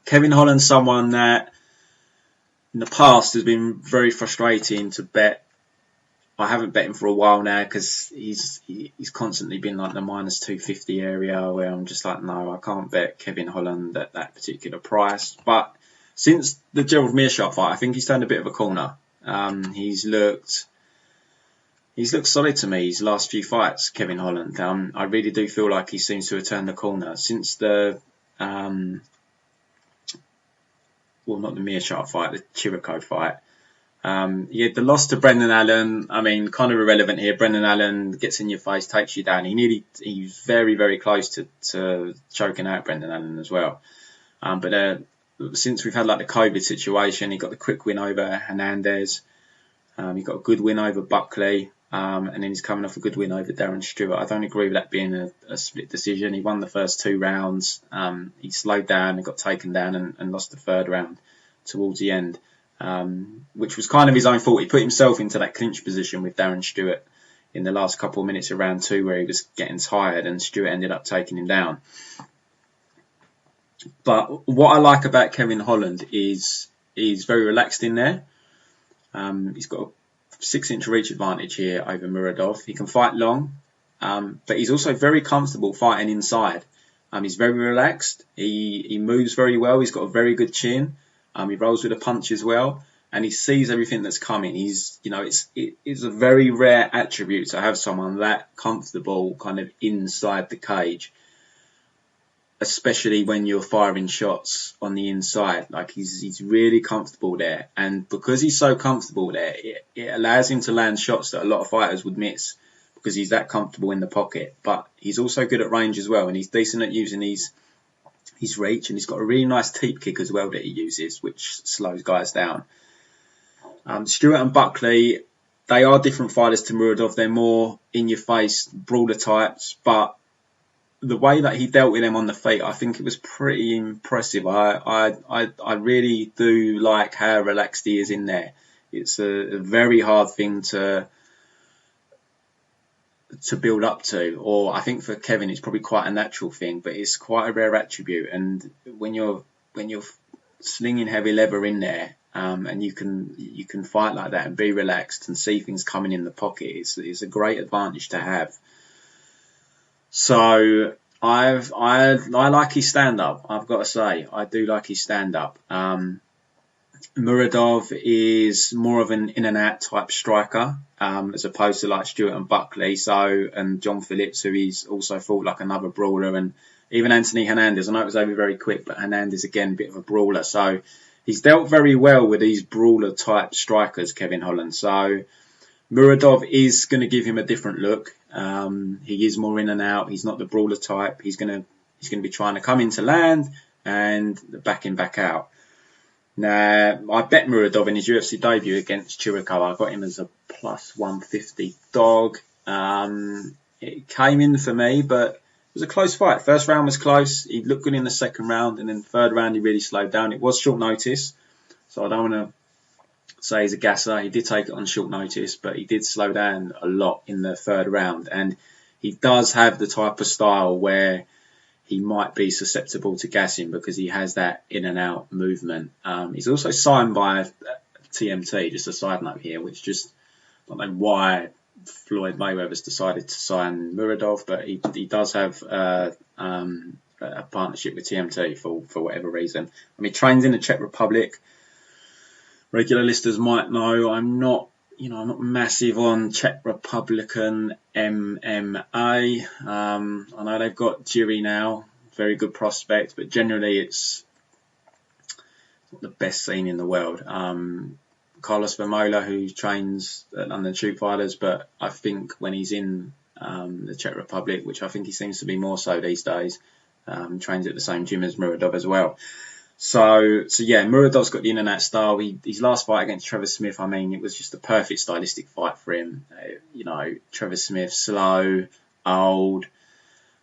Kevin Holland's someone that in the past has been very frustrating to bet. I haven't bet him for a while now because he's constantly been like the minus 250 area, where I'm just like, no, I can't bet Kevin Holland at that particular price. But since the Gerald Meerschaert fight, I think he's turned a bit of a corner. He's looked solid to me his last few fights, Kevin Holland. I really do feel like he seems to have turned the corner since the not the Meerschaert fight, the Chirico fight. The loss to Brendan Allen, I mean, kind of irrelevant here. Brendan Allen gets in your face, takes you down. He's very, very close to choking out Brendan Allen as well. But since we've had like the COVID situation, he got the quick win over Hernandez. He got a good win over Buckley. And then he's coming off a good win over Darren Stewart. I don't agree with that being a split decision. He won the first two rounds. He slowed down and got taken down and lost the third round towards the end. Which was kind of his own fault. He put himself into that clinch position with Darren Stewart in the last couple of minutes of round two, where he was getting tired and Stewart ended up taking him down. But what I like about Kevin Holland is he's very relaxed in there. He's got a 6-inch reach advantage here over Muradov. He can fight long, but he's also very comfortable fighting inside. He's very relaxed. He moves very well. He's got a very good chin. He rolls with a punch as well, and he sees everything that's coming. It's a very rare attribute to have someone that comfortable kind of inside the cage, especially when you're firing shots on the inside. Like he's really comfortable there, and because he's so comfortable there, it allows him to land shots that a lot of fighters would miss because he's that comfortable in the pocket. But he's also good at range as well, and he's decent at using his reach, and he's got a really nice teep kick as well that he uses, which slows guys down. Stewart and Buckley, they are different fighters to Muradov. They're more in-your-face, brawler types, but the way that he dealt with them on the feet, I think it was pretty impressive. I really do like how relaxed he is in there. It's a very hard thing to build up to, or I think for Kevin it's probably quite a natural thing, but it's quite a rare attribute. And when you're slinging heavy leather in there, and you can fight like that and be relaxed and see things coming in the pocket, it's a great advantage to have. So I like his stand up. I've got to say, I do like his stand up. Muradov is more of an in and out type striker, as opposed to like Stewart and Buckley. And John Phillips, who he's also fought like another brawler, and even Anthony Hernandez. I know it was over very quick, but Hernandez again, a bit of a brawler. So he's dealt very well with these brawler type strikers, Kevin Holland. So Muradov is going to give him a different look. He is more in and out. He's not the brawler type. He's going to be trying to come into land and back in, back out. Now, I bet Muradov in his UFC debut against Chirico. I got him as a plus 150 dog. It came in for me, but it was a close fight. First round was close. He looked good in the second round, and then third round he really slowed down. It was short notice, so I don't want to say he's a gasser. He did take it on short notice, but he did slow down a lot in the third round, and he does have the type of style where he might be susceptible to gassing because he has that in and out movement. He's also signed by TMT, just a side note here, which just, I don't know why Floyd Mayweather's decided to sign Muradov, but he does have a partnership with TMT for whatever reason. I mean, he trains in the Czech Republic. Regular listeners might know I'm not massive on Czech Republican MMA. I know they've got Jury now, very good prospect, but generally it's not the best scene in the world. Carlos Vermola, who trains at London Shoot Fighters, but I think when he's in the Czech Republic, which I think he seems to be more so these days, trains at the same gym as Muradov as well. So yeah, Muradov's got the in and out style. His last fight against Trevor Smith, I mean, it was just a perfect stylistic fight for him. Trevor Smith, slow, old,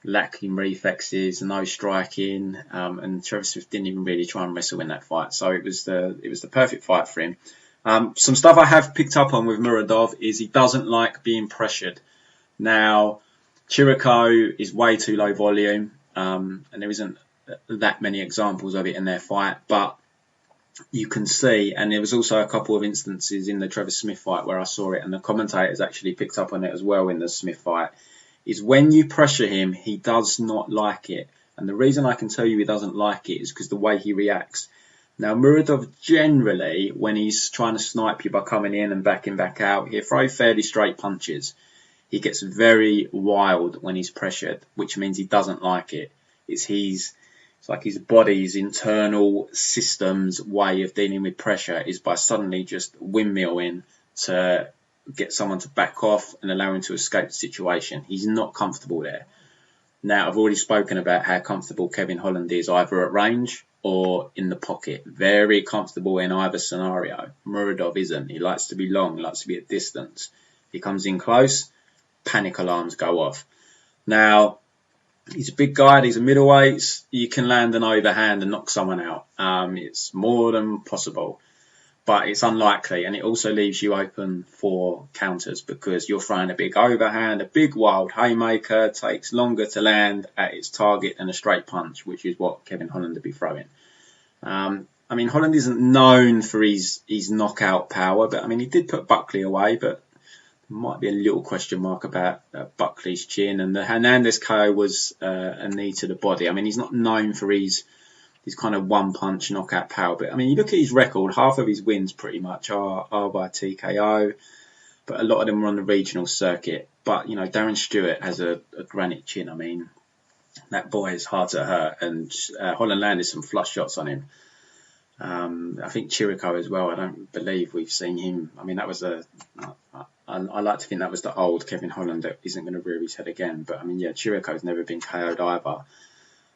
lacking reflexes, no striking, and Trevor Smith didn't even really try and wrestle in that fight. So it was the perfect fight for him. Some stuff I have picked up on with Muradov is he doesn't like being pressured. Now, Chirico is way too low volume, and there isn't that many examples of it in their fight, but you can see, and there was also a couple of instances in the Trevor Smith fight where I saw it, and the commentators actually picked up on it as well in the Smith fight, is when you pressure him, he does not like it. And the reason I can tell you he doesn't like it is because the way he reacts. Now, Muradov generally, when he's trying to snipe you by coming in and back out, he'll throw fairly straight punches. He gets very wild when he's pressured, which means he doesn't like it. It's like his body's internal system's way of dealing with pressure is by suddenly just windmilling to get someone to back off and allow him to escape the situation. He's not comfortable there. Now, I've already spoken about how comfortable Kevin Holland is either at range or in the pocket. Very comfortable in either scenario. Muradov isn't. He likes to be long, he likes to be at distance. He comes in close, panic alarms go off. Now, he's a big guy, he's a middleweight. You can land an overhand and knock someone out. It's more than possible, but it's unlikely. And it also leaves you open for counters because you're throwing a big overhand, a big wild haymaker, takes longer to land at its target than a straight punch, which is what Kevin Holland would be throwing. I mean, Holland isn't known for his knockout power, but I mean, he did put Buckley away, but might be a little question mark about Buckley's chin, and the Hernandez KO was a knee to the body. I mean, he's not known for his kind of one punch knockout power, but I mean, you look at his record, half of his wins pretty much are by TKO, but a lot of them are on the regional circuit. But Darren Stewart has a granite chin. I mean, that boy is hard to hurt, and Holland landed some flush shots on him. I think Chirico as well. I don't believe we've seen him. I mean, that was I like to think that was the old Kevin Holland that isn't going to rear his head again. But I mean, yeah, Chirico's never been KO'd either.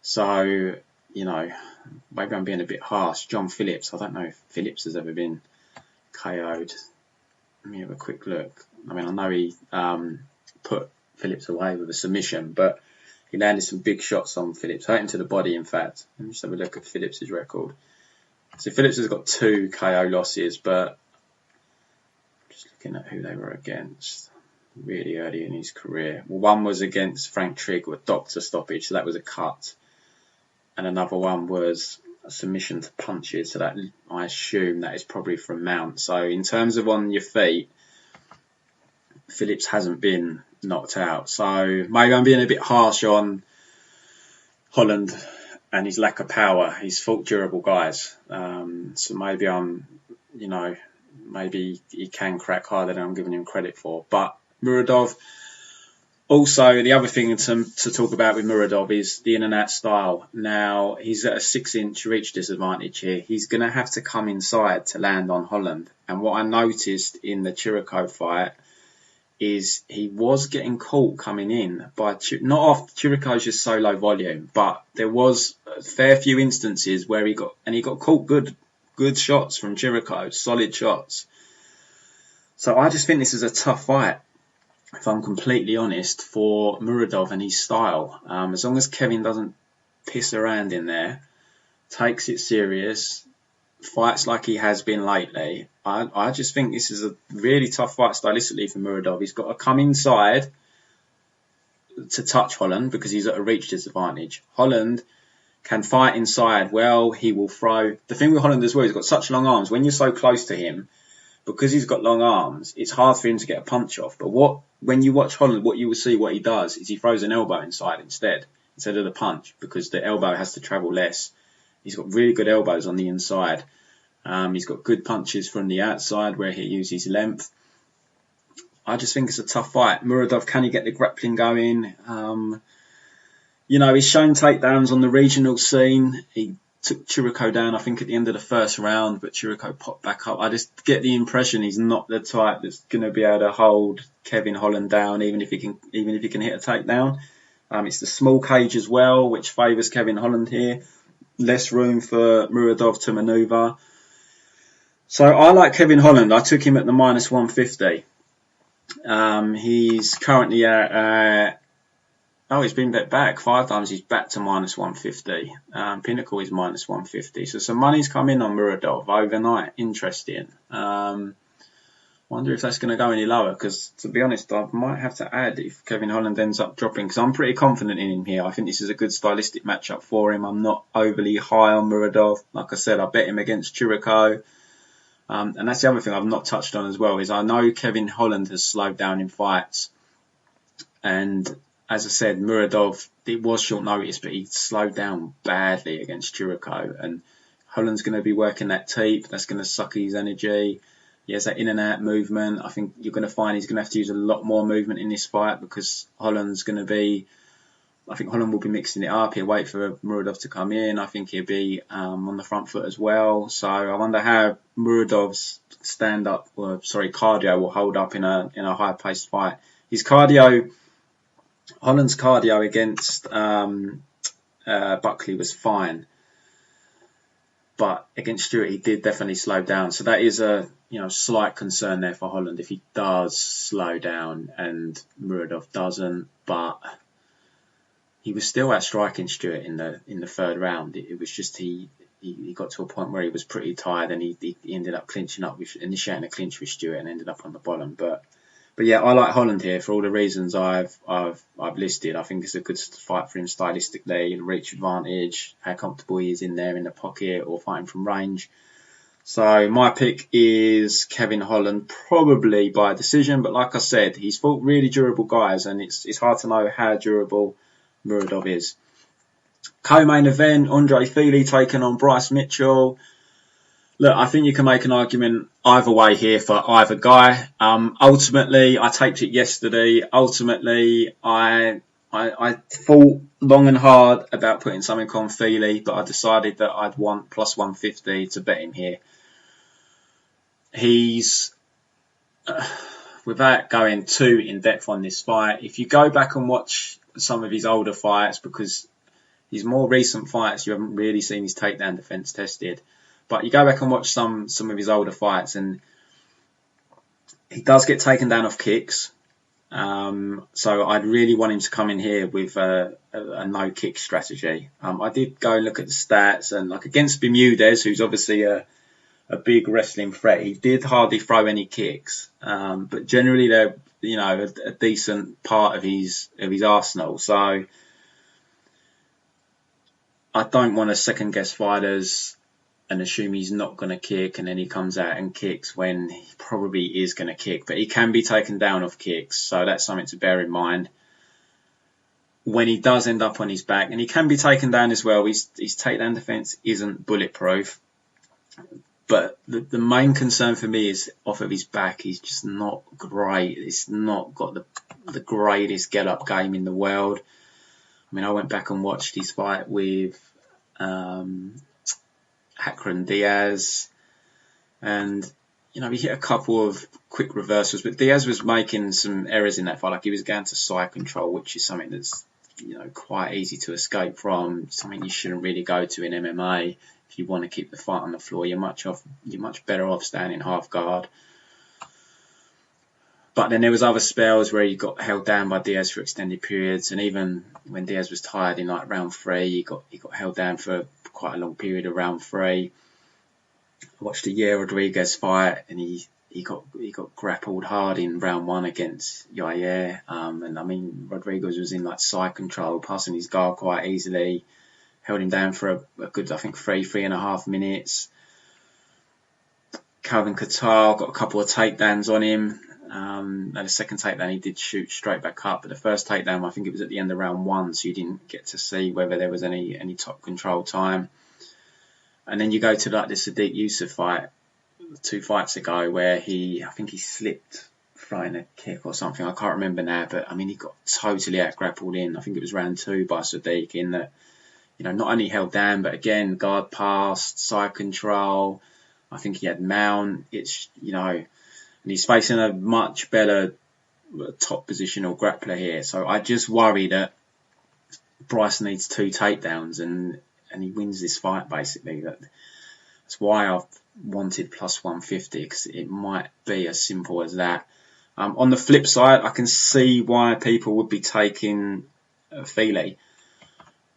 So, maybe I'm being a bit harsh. John Phillips, I don't know if Phillips has ever been KO'd. Let me have a quick look. I mean, I know he put Phillips away with a submission, but he landed some big shots on Phillips, hurt him to the body, in fact. Let me just have a look at Phillips' record. So Phillips has got 2 KO losses, but just looking at who they were against really early in his career. Well, one was against Frank Trigg with doctor stoppage, so that was a cut. And another one was a submission to punches, so that I assume that is probably from Mount. So in terms of on your feet, Phillips hasn't been knocked out. So maybe I'm being a bit harsh on Holland and his lack of power. He's fought durable guys. So maybe maybe he can crack harder than I'm giving him credit for. But Muradov, also the other thing to talk about with Muradov is the in and out style. Now, he's at a 6-inch reach disadvantage here. He's going to have to come inside to land on Holland. And what I noticed in the Chirico fight is he was getting caught coming in by, not off Chirico's just solo volume, but there was a fair few instances where he got caught good good shots from Jericho, solid shots. So I just think this is a tough fight, if I'm completely honest, for Muradov and his style. As long as Kevin doesn't piss around in there, takes it serious, fights like he has been lately, I just think this is a really tough fight stylistically for Muradov. He's got to come inside to touch Holland because he's at a reach disadvantage. Holland can fight inside well, he will throw. The thing with Holland as well, he's got such long arms. When you're so close to him, because he's got long arms, it's hard for him to get a punch off. But when you watch Holland, what you will see, what he does is he throws an elbow inside instead of the punch, because the elbow has to travel less. He's got really good elbows on the inside. He's got good punches from the outside where he uses length. I just think it's a tough fight. Muradov, can he get the grappling going? He's shown takedowns on the regional scene. He took Chirico down, I think, at the end of the first round, but Chirico popped back up. I just get the impression he's not the type that's going to be able to hold Kevin Holland down, even if he can hit a takedown. It's the small cage as well, which favours Kevin Holland here. Less room for Muradov to manoeuvre. So I like Kevin Holland. I took him at the minus 150. He's currently at... he's been bet back 5 times. He's back to minus 150. Pinnacle is minus 150. So some money's come in on Muradov overnight. Interesting. Wonder if that's going to go any lower, because to be honest, I might have to add if Kevin Holland ends up dropping, because I'm pretty confident in him here. I think this is a good stylistic matchup for him. I'm not overly high on Muradov. Like I said, I bet him against Chirico. And that's the other thing I've not touched on as well, is I know Kevin Holland has slowed down in fights. And as I said, Muradov, it was short notice, but he slowed down badly against Chirico. And Holland's going to be working that teep. That's going to suck his energy. He has that in and out movement. I think you're going to find he's going to have to use a lot more movement in this fight, because Holland will be mixing it up. He'll wait for Muradov to come in. I think he'll be on the front foot as well. So I wonder how Muradov's cardio will hold up in a high-paced fight. Holland's cardio against Buckley was fine, but against Stewart he did definitely slow down. So that is a slight concern there for Holland if he does slow down and Muradov doesn't. But he was still outstriking Stewart in the third round. It was just he got to a point where he was pretty tired, and he ended up initiating a clinch with Stewart and ended up on the bottom. But yeah, I like Holland here for all the reasons I've listed. I think it's a good fight for him stylistically, reach advantage, how comfortable he is in there in the pocket or fighting from range. So my pick is Kevin Holland, probably by decision. But like I said, he's fought really durable guys, and it's hard to know how durable Muradov is. Co-main event, Andre Fili taking on Bryce Mitchell. Look, I think you can make an argument either way here for either guy. Ultimately, I taped it yesterday. Ultimately, I thought long and hard about putting something on Fili, but I decided that I'd want plus 150 to bet him here. He's, without going too in depth on this fight, if you go back and watch some of his older fights, because his more recent fights you haven't really seen his takedown defense tested, but you go back and watch some of his older fights and he does get taken down off kicks. So I'd really want him to come in here with a no kick strategy. I did go look at the stats, and like against Bermudez, who's obviously a big wrestling threat, he did hardly throw any kicks. But generally they're a decent part of his arsenal. So I don't want to second guess fighters and assume he's not going to kick, and then he comes out and kicks when he probably is going to kick. But he can be taken down off kicks, so that's something to bear in mind. When he does end up on his back, and he can be taken down as well, his takedown defense isn't bulletproof. But the main concern for me is off of his back, he's just not great. He's not got the greatest get-up game in the world. I mean, I went back and watched his fight with Hakron Diaz, and he hit a couple of quick reversals, but Diaz was making some errors in that fight. Like, he was going to side control, which is something that's quite easy to escape from, something you shouldn't really go to in MMA. if you want to keep the fight on the floor, you're much better off standing half guard. But then there was other spells where he got held down by Diaz for extended periods, and even when Diaz was tired in like round 3, he got held down for quite a long period of round 3. I watched the Rodriguez fight, and he got grappled hard in round 1 against Uriah. And I mean, Rodriguez was in like side control, passing his guard quite easily, held him down for a good, I think, 3.5 minutes. Calvin Kattar got a couple of takedowns on him. At the second takedown, he did shoot straight back up, but the first takedown, I think it was at the end of round 1, so you didn't get to see whether there was any top control time. And then you go to like the Sadiq Youssef fight 2 fights ago, where I think he slipped throwing a kick or something. I can't remember now, but I mean, he got totally out grappled in. I think it was round 2 by Sadiq, in that, not only held down, but again, guard passed, side control. I think he had mount. It's, and he's facing a much better top positional grappler here. So I just worry that Bryce needs 2 takedowns and he wins this fight, basically. That's why I've wanted plus 150, because it might be as simple as that. On the flip side, I can see why people would be taking Fili.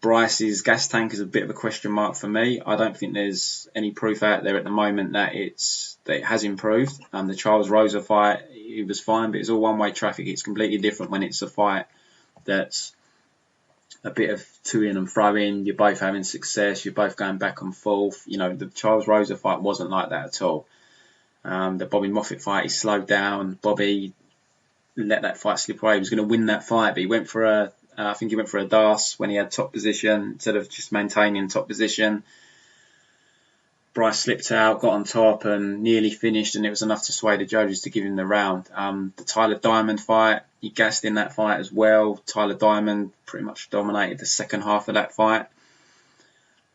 Bryce's gas tank is a bit of a question mark for me. I don't think there's any proof out there at the moment that it has improved. The Charles Rosa fight, it was fine, but it's all one-way traffic. It's completely different when it's a fight that's a bit of to in and fro in. You're both having success. You're both going back and forth. The Charles Rosa fight wasn't like that at all. The Bobby Moffett fight, he slowed down. Bobby let that fight slip away. He was going to win that fight, but he went for a DAS when he had top position instead of just maintaining top position. Bryce slipped out, got on top and nearly finished, and it was enough to sway the judges to give him the round. The Tyler Diamond fight, he gassed in that fight as well. Tyler Diamond pretty much dominated the second half of that fight.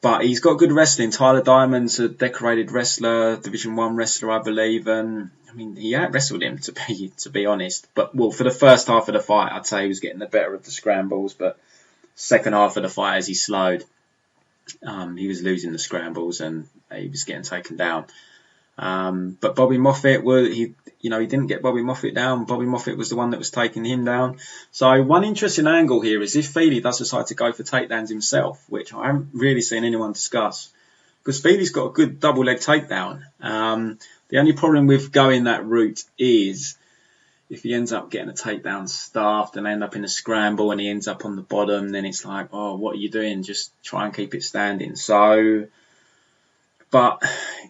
But he's got good wrestling. Tyler Diamond's a decorated wrestler, Division 1 wrestler, I believe, and I mean, he out-wrestled him, to be honest. But, well, for the first half of the fight, I'd say he was getting the better of the scrambles. But second half of the fight, as he slowed, he was losing the scrambles and he was getting taken down. But Bobby Moffett, he didn't get Bobby Moffett down. Bobby Moffett was the one that was taking him down. So one interesting angle here is if Fili does decide to go for takedowns himself, which I haven't really seen anyone discuss, because Fili's got a good double leg takedown. The only problem with going that route is if he ends up getting a takedown staffed and end up in a scramble and he ends up on the bottom, then it's like, oh, what are you doing? Just try and keep it standing. So, but,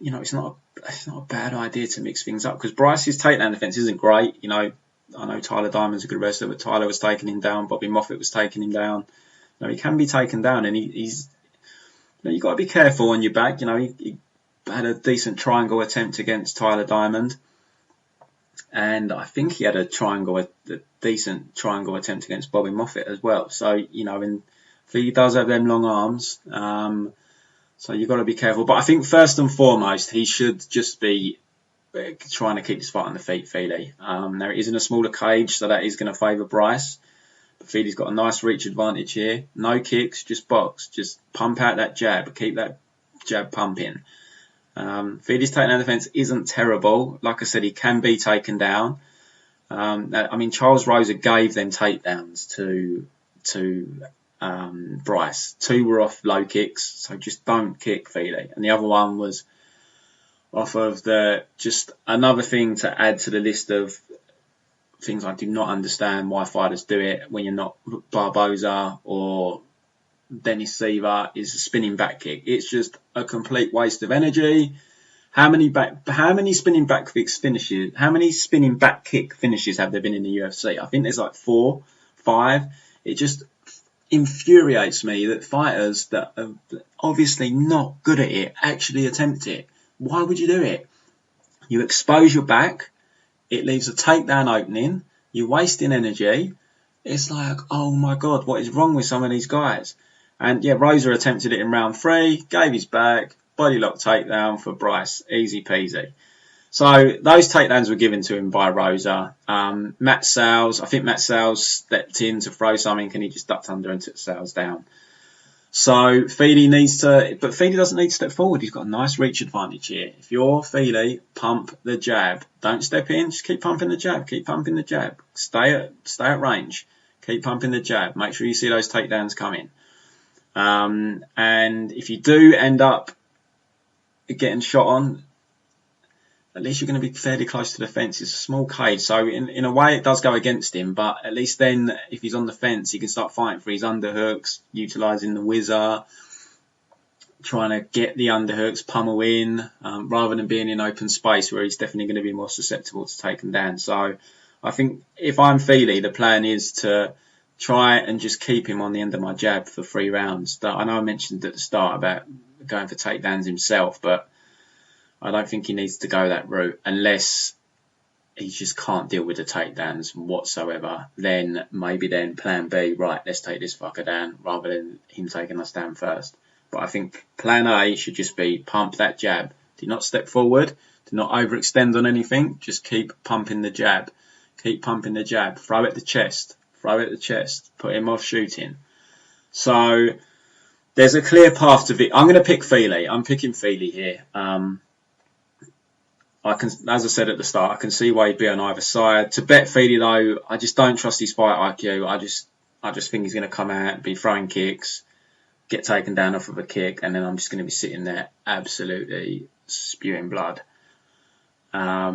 it's not a bad idea to mix things up, because Bryce's takedown defense isn't great. I know Tyler Diamond's a good wrestler, but Tyler was taking him down. Bobby Moffett was taking him down. He can be taken down, and he's you've got to be careful on your back. He had a decent triangle attempt against Tyler Diamond, and I think he had a decent triangle attempt against Bobby Moffett as well. So, and he does have them long arms, so you've got to be careful. But I think first and foremost, he should just be trying to keep his fight on the feet, Fili. Now, it is in a smaller cage, so that is going to favour Bryce. But Fili's got a nice reach advantage here. No kicks, just box. Just pump out that jab, keep that jab pumping. Fili's takedown defense isn't terrible. Like I said, he can be taken down. Charles Rosa gave them takedowns to Bryce. 2 were off low kicks, so just don't kick Fili. And the other one was off of just another thing to add to the list of things I do not understand why fighters do it when you're not Barboza or Dennis Silva, is a spinning back kick. It's just a complete waste of energy. How many spinning back kick finishes have there been in the UFC? I think there's like 4, 5. It just infuriates me that fighters that are obviously not good at it actually attempt it. Why would you do it? You expose your back, it leaves a takedown opening, you're wasting energy. It's like, oh my God, what is wrong with some of these guys? And yeah, Rosa attempted it in round 3, gave his back, body lock takedown for Bryce, easy peasy. So those takedowns were given to him by Rosa. Matt Sales, I think Matt Sales stepped in to throw something and he just ducked under and took Sales down. So Fili needs to, but Fili doesn't need to step forward. He's got a nice reach advantage here. If you're Fili, pump the jab. Don't step in. Just keep pumping the jab. Keep pumping the jab. Stay at range. Keep pumping the jab. Make sure you see those takedowns coming. And if you do end up getting shot on, at least you're going to be fairly close to the fence. It's a small cage, so in a way it does go against him, but at least then if he's on the fence, he can start fighting for his underhooks, utilising the whizzer, trying to get the underhooks, pummel in, rather than being in open space where he's definitely going to be more susceptible to taking down. So I think if I'm Fili, the plan is to try and just keep him on the end of my jab for 3 rounds. I know I mentioned at the start about going for takedowns himself, but I don't think he needs to go that route unless he just can't deal with the takedowns whatsoever. Then maybe plan B, right, let's take this fucker down rather than him taking us down first. But I think plan A should just be pump that jab. Do not step forward. Do not overextend on anything. Just keep pumping the jab. Keep pumping the jab. Throw at the chest. Throw at the chest. Put him off shooting. So there's a clear path to I'm going to pick Fili. I'm picking Fili here. I can, as I said at the start, I can see why he'd be on either side. To bet Fili though, I just don't trust his fight IQ. I just think he's going to come out, be throwing kicks, get taken down off of a kick, and then I'm just going to be sitting there absolutely spewing blood out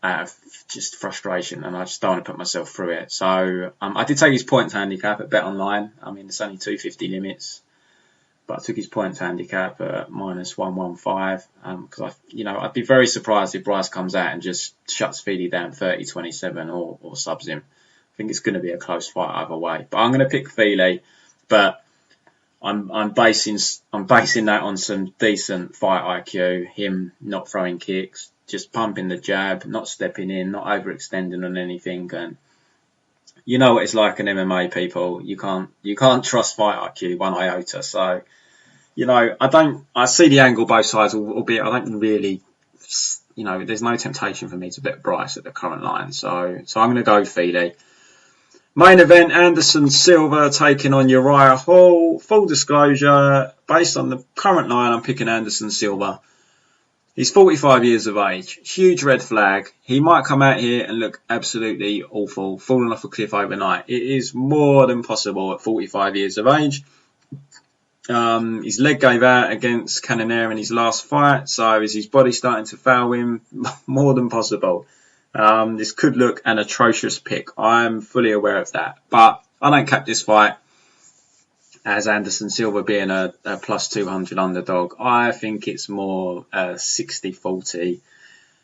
of just frustration, and I just don't want to put myself through it. So I did take his points handicap at Bet Online. I mean, it's only 250 limits. But I took his points handicap at -115 because I'd be very surprised if Bryce comes out and just shuts Fili down 30-27 or subs him. I think it's going to be a close fight either way. But I'm going to pick Fili, but I'm basing that on some decent fight IQ. Him not throwing kicks, just pumping the jab, not stepping in, not overextending on anything, and you know what it's like in MMA, people. You can't trust fight IQ one iota. So, I see the angle both sides, albeit I don't really, there's no temptation for me to bet Bryce at the current line. So I'm going to go Fili. Main event, Anderson Silva taking on Uriah Hall. Full disclosure, based on the current line, I'm picking Anderson Silva. He's 45 years of age. Huge red flag. He might come out here and look absolutely awful, falling off a cliff overnight. It is more than possible at 45 years of age. His leg gave out against Cannonier in his last fight, so is his body starting to foul him? More than possible. This could look an atrocious pick. I'm fully aware of that. But I don't cap this fight as Anderson Silva being a plus 200 underdog. I think it's more 60-40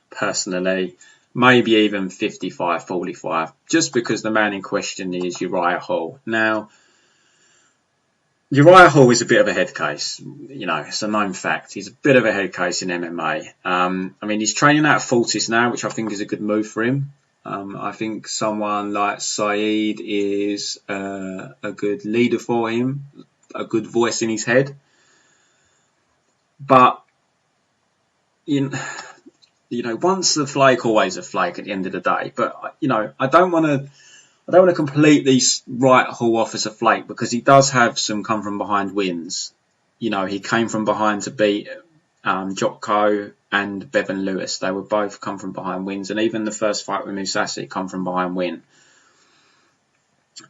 personally. Maybe even 55-45. Just because the man in question is Uriah Hall. Now, Uriah Hall is a bit of a head case. It's a known fact. He's a bit of a head case in MMA. He's training out of Fortis now, which I think is a good move for him. I think someone like Saeed is a good leader for him, a good voice in his head. But, once a flake, always a flake at the end of the day. But, I don't want to completely write Hall off as a flake because he does have some come from behind wins. He came from behind to beat Jotko and Bevan Lewis. They were both come from behind wins, and even the first fight with Moisés come from behind win.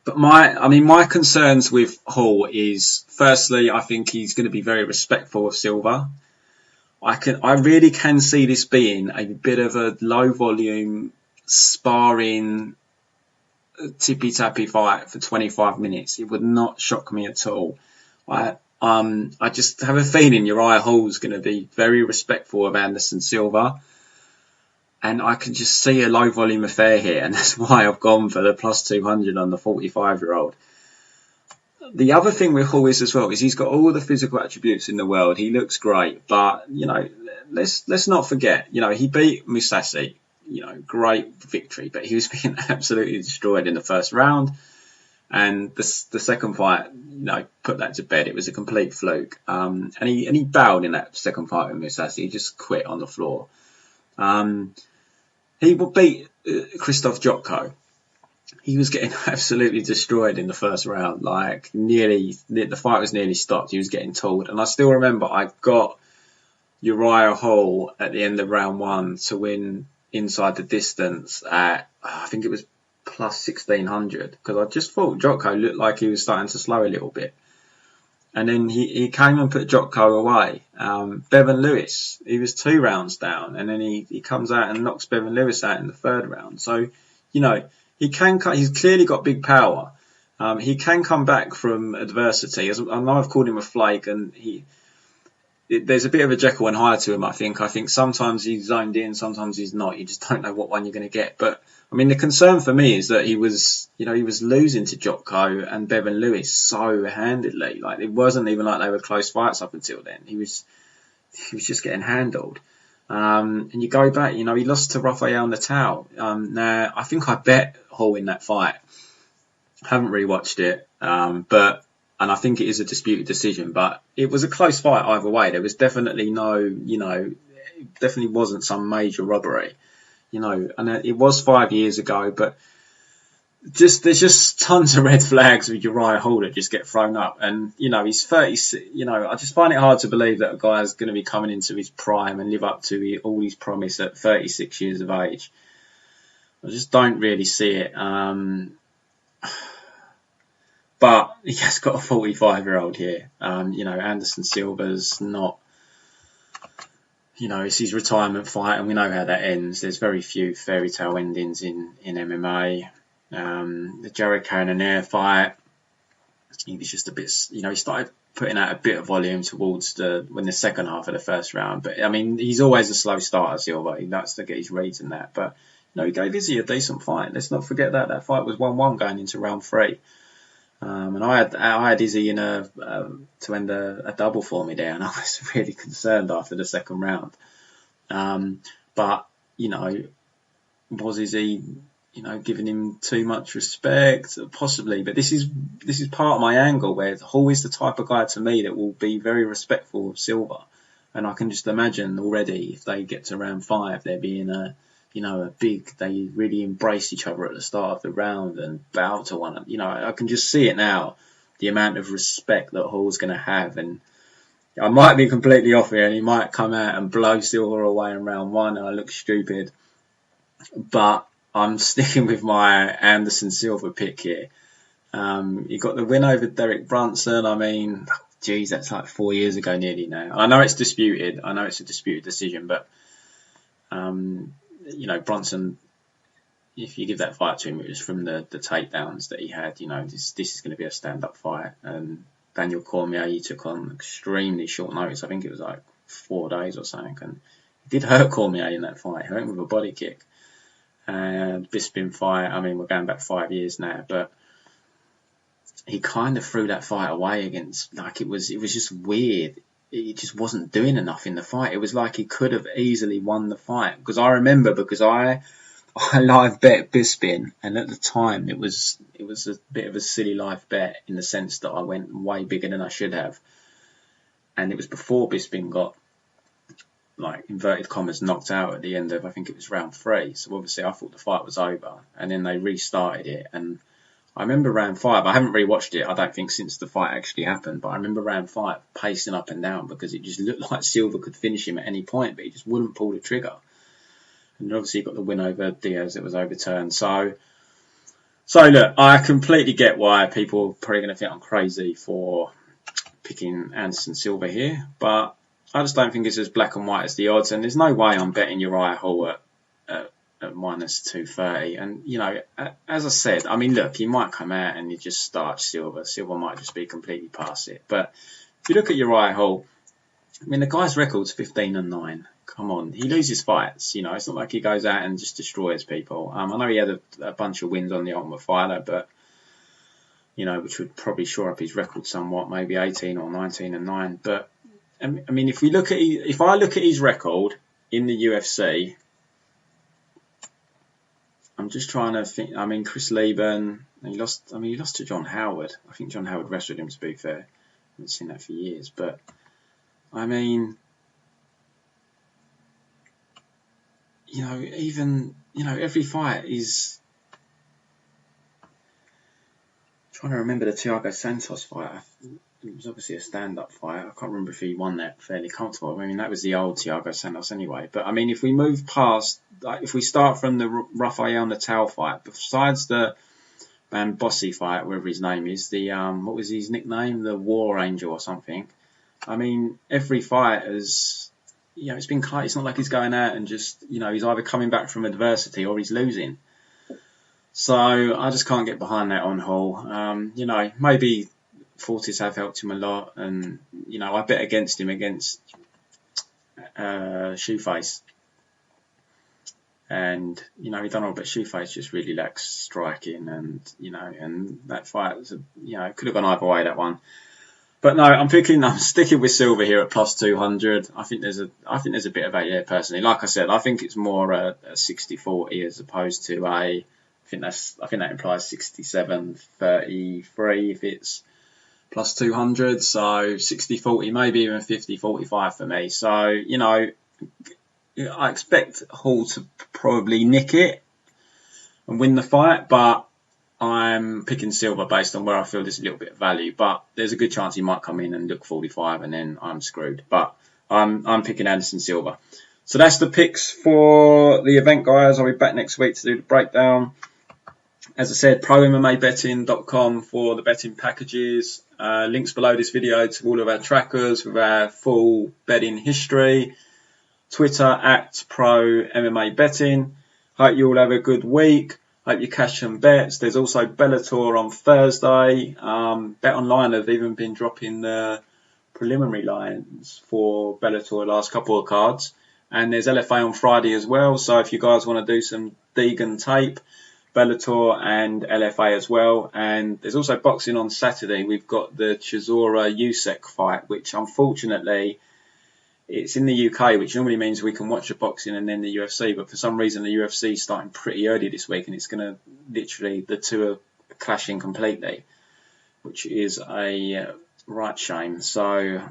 But my concerns with Hall is, firstly, I think he's going to be very respectful of Silva. I really can see this being a bit of a low volume sparring tippy-tappy fight for 25 minutes. It would not shock me at all. I just have a feeling Uriah Hall's going to be very respectful of Anderson Silva. And I can just see a low volume affair here. And that's why I've gone for the plus 200 on the 45-year-old. The other thing with Hall is as well is he's got all the physical attributes in the world. He looks great. But, let's not forget, he beat Mousasi. Great victory, but he was being absolutely destroyed in the first round, and the second fight, put that to bed. It was a complete fluke, and he bowed in that second fight with Mousasi. He just quit on the floor. He will beat Krzysztof Jotko, he was getting absolutely destroyed in the first round. Like, nearly, the fight was nearly stopped. He was getting told. And I still remember I got Uriah Hall at the end of round 1 to win inside the distance at, I think it was plus 1600, because I just thought Jotko looked like he was starting to slow a little bit. And then he came and put Jotko away. Bevan Lewis, he was 2 rounds down, and then he comes out and knocks Bevan Lewis out in the 3rd round. So, you know, he's clearly got big power. He can come back from adversity. I know I've called him a flake, and there's a bit of a Jekyll and Hyde to him, I think. I think sometimes he's zoned in, sometimes he's not. You just don't know what one you're going to get. But, I mean, the concern for me is that he was losing to Jotko and Bevan Lewis so handedly. Like, it wasn't even like they were close fights up until then. He was just getting handled. And you go back, he lost to Rafael Natal. Now, I think I bet Hall in that fight. Haven't rewatched it, and I think it is a disputed decision, but it was a close fight either way. There was definitely it definitely wasn't some major robbery, and it was 5 years ago, but there's just tons of red flags with Uriah Hall that just get thrown up. And, he's 36, I just find it hard to believe that a guy is going to be coming into his prime and live up to all his promise at 36 years of age. I just don't really see it. But he has got a 45-year-old here. Anderson Silva's not, it's his retirement fight, and we know how that ends. There's very few fairy tale endings in MMA. The Jared Cannonier fight, he was just a bit, he started putting out a bit of volume towards the second half of the first round. But, I mean, he's always a slow starter, Silva. He likes to get his reads and that. But, he gave Izzy a decent fight. Let's not forget that. That fight was 1-1 going into round 3. And I had Izzy in to end a double for me there, and I was really concerned after the second round. But, was Izzy, giving him too much respect? Possibly, but this is part of my angle, where Hall is the type of guy to me that will be very respectful of Silva. And I can just imagine already, if they get to round 5, there being they really embrace each other at the start of the round and bow to one. I can just see it now, the amount of respect that Hall's going to have. And I might be completely off here, and he might come out and blow Silva away in round 1, and I look stupid. But I'm sticking with my Anderson Silva pick here. He got the win over Derek Brunson. I mean, geez, that's like 4 years ago nearly now. I know it's disputed. I know it's a disputed decision, but Brunson, if you give that fight to him, it was from the takedowns that he had. This is going to be a stand-up fight. And Daniel Cormier, he took on extremely short notice. I think it was like 4 days or something. And he did hurt Cormier in that fight. He went with a body kick. And Bisping fight, I mean, we're going back 5 years now, but he kind of threw that fight away against, like, it was just weird. He just wasn't doing enough in the fight. It was like he could have easily won the fight. Because I remember, I live bet Bisping, and at the time it was a bit of a silly live bet in the sense that I went way bigger than I should have. And it was before Bisping got, like, inverted commas, knocked out at the end of, I think it was round 3. So obviously I thought the fight was over, and then they restarted it. And I remember round 5, I haven't rewatched it, I don't think, since the fight actually happened, but I remember round 5 pacing up and down because it just looked like Silva could finish him at any point, but he just wouldn't pull the trigger. And obviously he got the win over Diaz that was overturned. So look, I completely get why people are probably going to think I'm crazy for picking Anderson Silva here, but I just don't think it's as black and white as the odds, and there's no way I'm betting Uriah Hall at minus 230. And, as I said, I mean, look, he might come out and he just starch Silva. Silva might just be completely past it. But if you look at Uriah Hall, I mean, the guy's record's 15-9. Come on, he loses fights. It's not like he goes out and just destroys people. I know he had a bunch of wins on the Ultimate Fighter, but, which would probably shore up his record somewhat, maybe 18 or 19-9. But, I mean, if I look at his record in the UFC, I'm just trying to think. I mean, Chris Lieben, he lost to John Howard. I think John Howard wrestled him, to be fair. I haven't seen that for years. But, I mean, every fight is trying to remember the Thiago Santos fight. It was obviously a stand-up fight. I can't remember if he won that fairly comfortable. I mean, that was the old Thiago Santos anyway. But I mean, if we move past, like, if we start from the Rafael Natal fight, besides the Bossi fight, whatever his name is, the what was his nickname? The War Angel or something. I mean, every fight has, you know, it's been quite. It's not like he's going out and just, you know, he's either coming back from adversity or he's losing. So I just can't get behind that on Hall. You know, maybe Fortis have helped him a lot, and you know, I bet against him against Shoeface, and you know, he done all, but Shoeface just really lacks striking, and you know, and that fight was, you know, could have gone either way, that one. But no, I'm sticking with Silva here at plus 200. I think there's a bit of value there personally. Like I said, I think it's more a 60-40 as opposed to I think that implies 67-33 if it's plus 200. So 60-40, maybe even 50-45 for me. So, you know, I expect Hall to probably nick it and win the fight, but I'm picking Silva based on where I feel there's a little bit of value, but there's a good chance he might come in and look 45 and then I'm screwed. But I'm picking Anderson Silva. So that's the picks for the event, guys. I'll be back next week to do the breakdown. As I said, ProMMABetting.com for the betting packages. Links below this video to all of our trackers with our full betting history. Twitter at ProMMABetting. Hope you all have a good week. Hope you cash some bets. There's also Bellator on Thursday. Bet Online have even been dropping the preliminary lines for Bellator the last couple of cards. And there's LFA on Friday as well. So if you guys want to do some Deegan tape, Bellator and LFA as well. And there's also boxing on Saturday. We've got the Chisora Usyk fight, which unfortunately it's in the UK, which normally means we can watch the boxing and then the UFC. But for some reason, the UFC is starting pretty early this week, and it's going to literally, the two are clashing completely, which is a right shame. So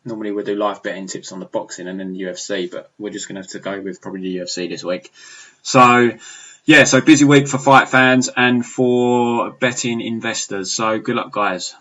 normally we'll do live betting tips on the boxing and then the UFC, but we're just going to have to go with probably the UFC this week. So yeah, so busy week for fight fans and for betting investors. So good luck, guys.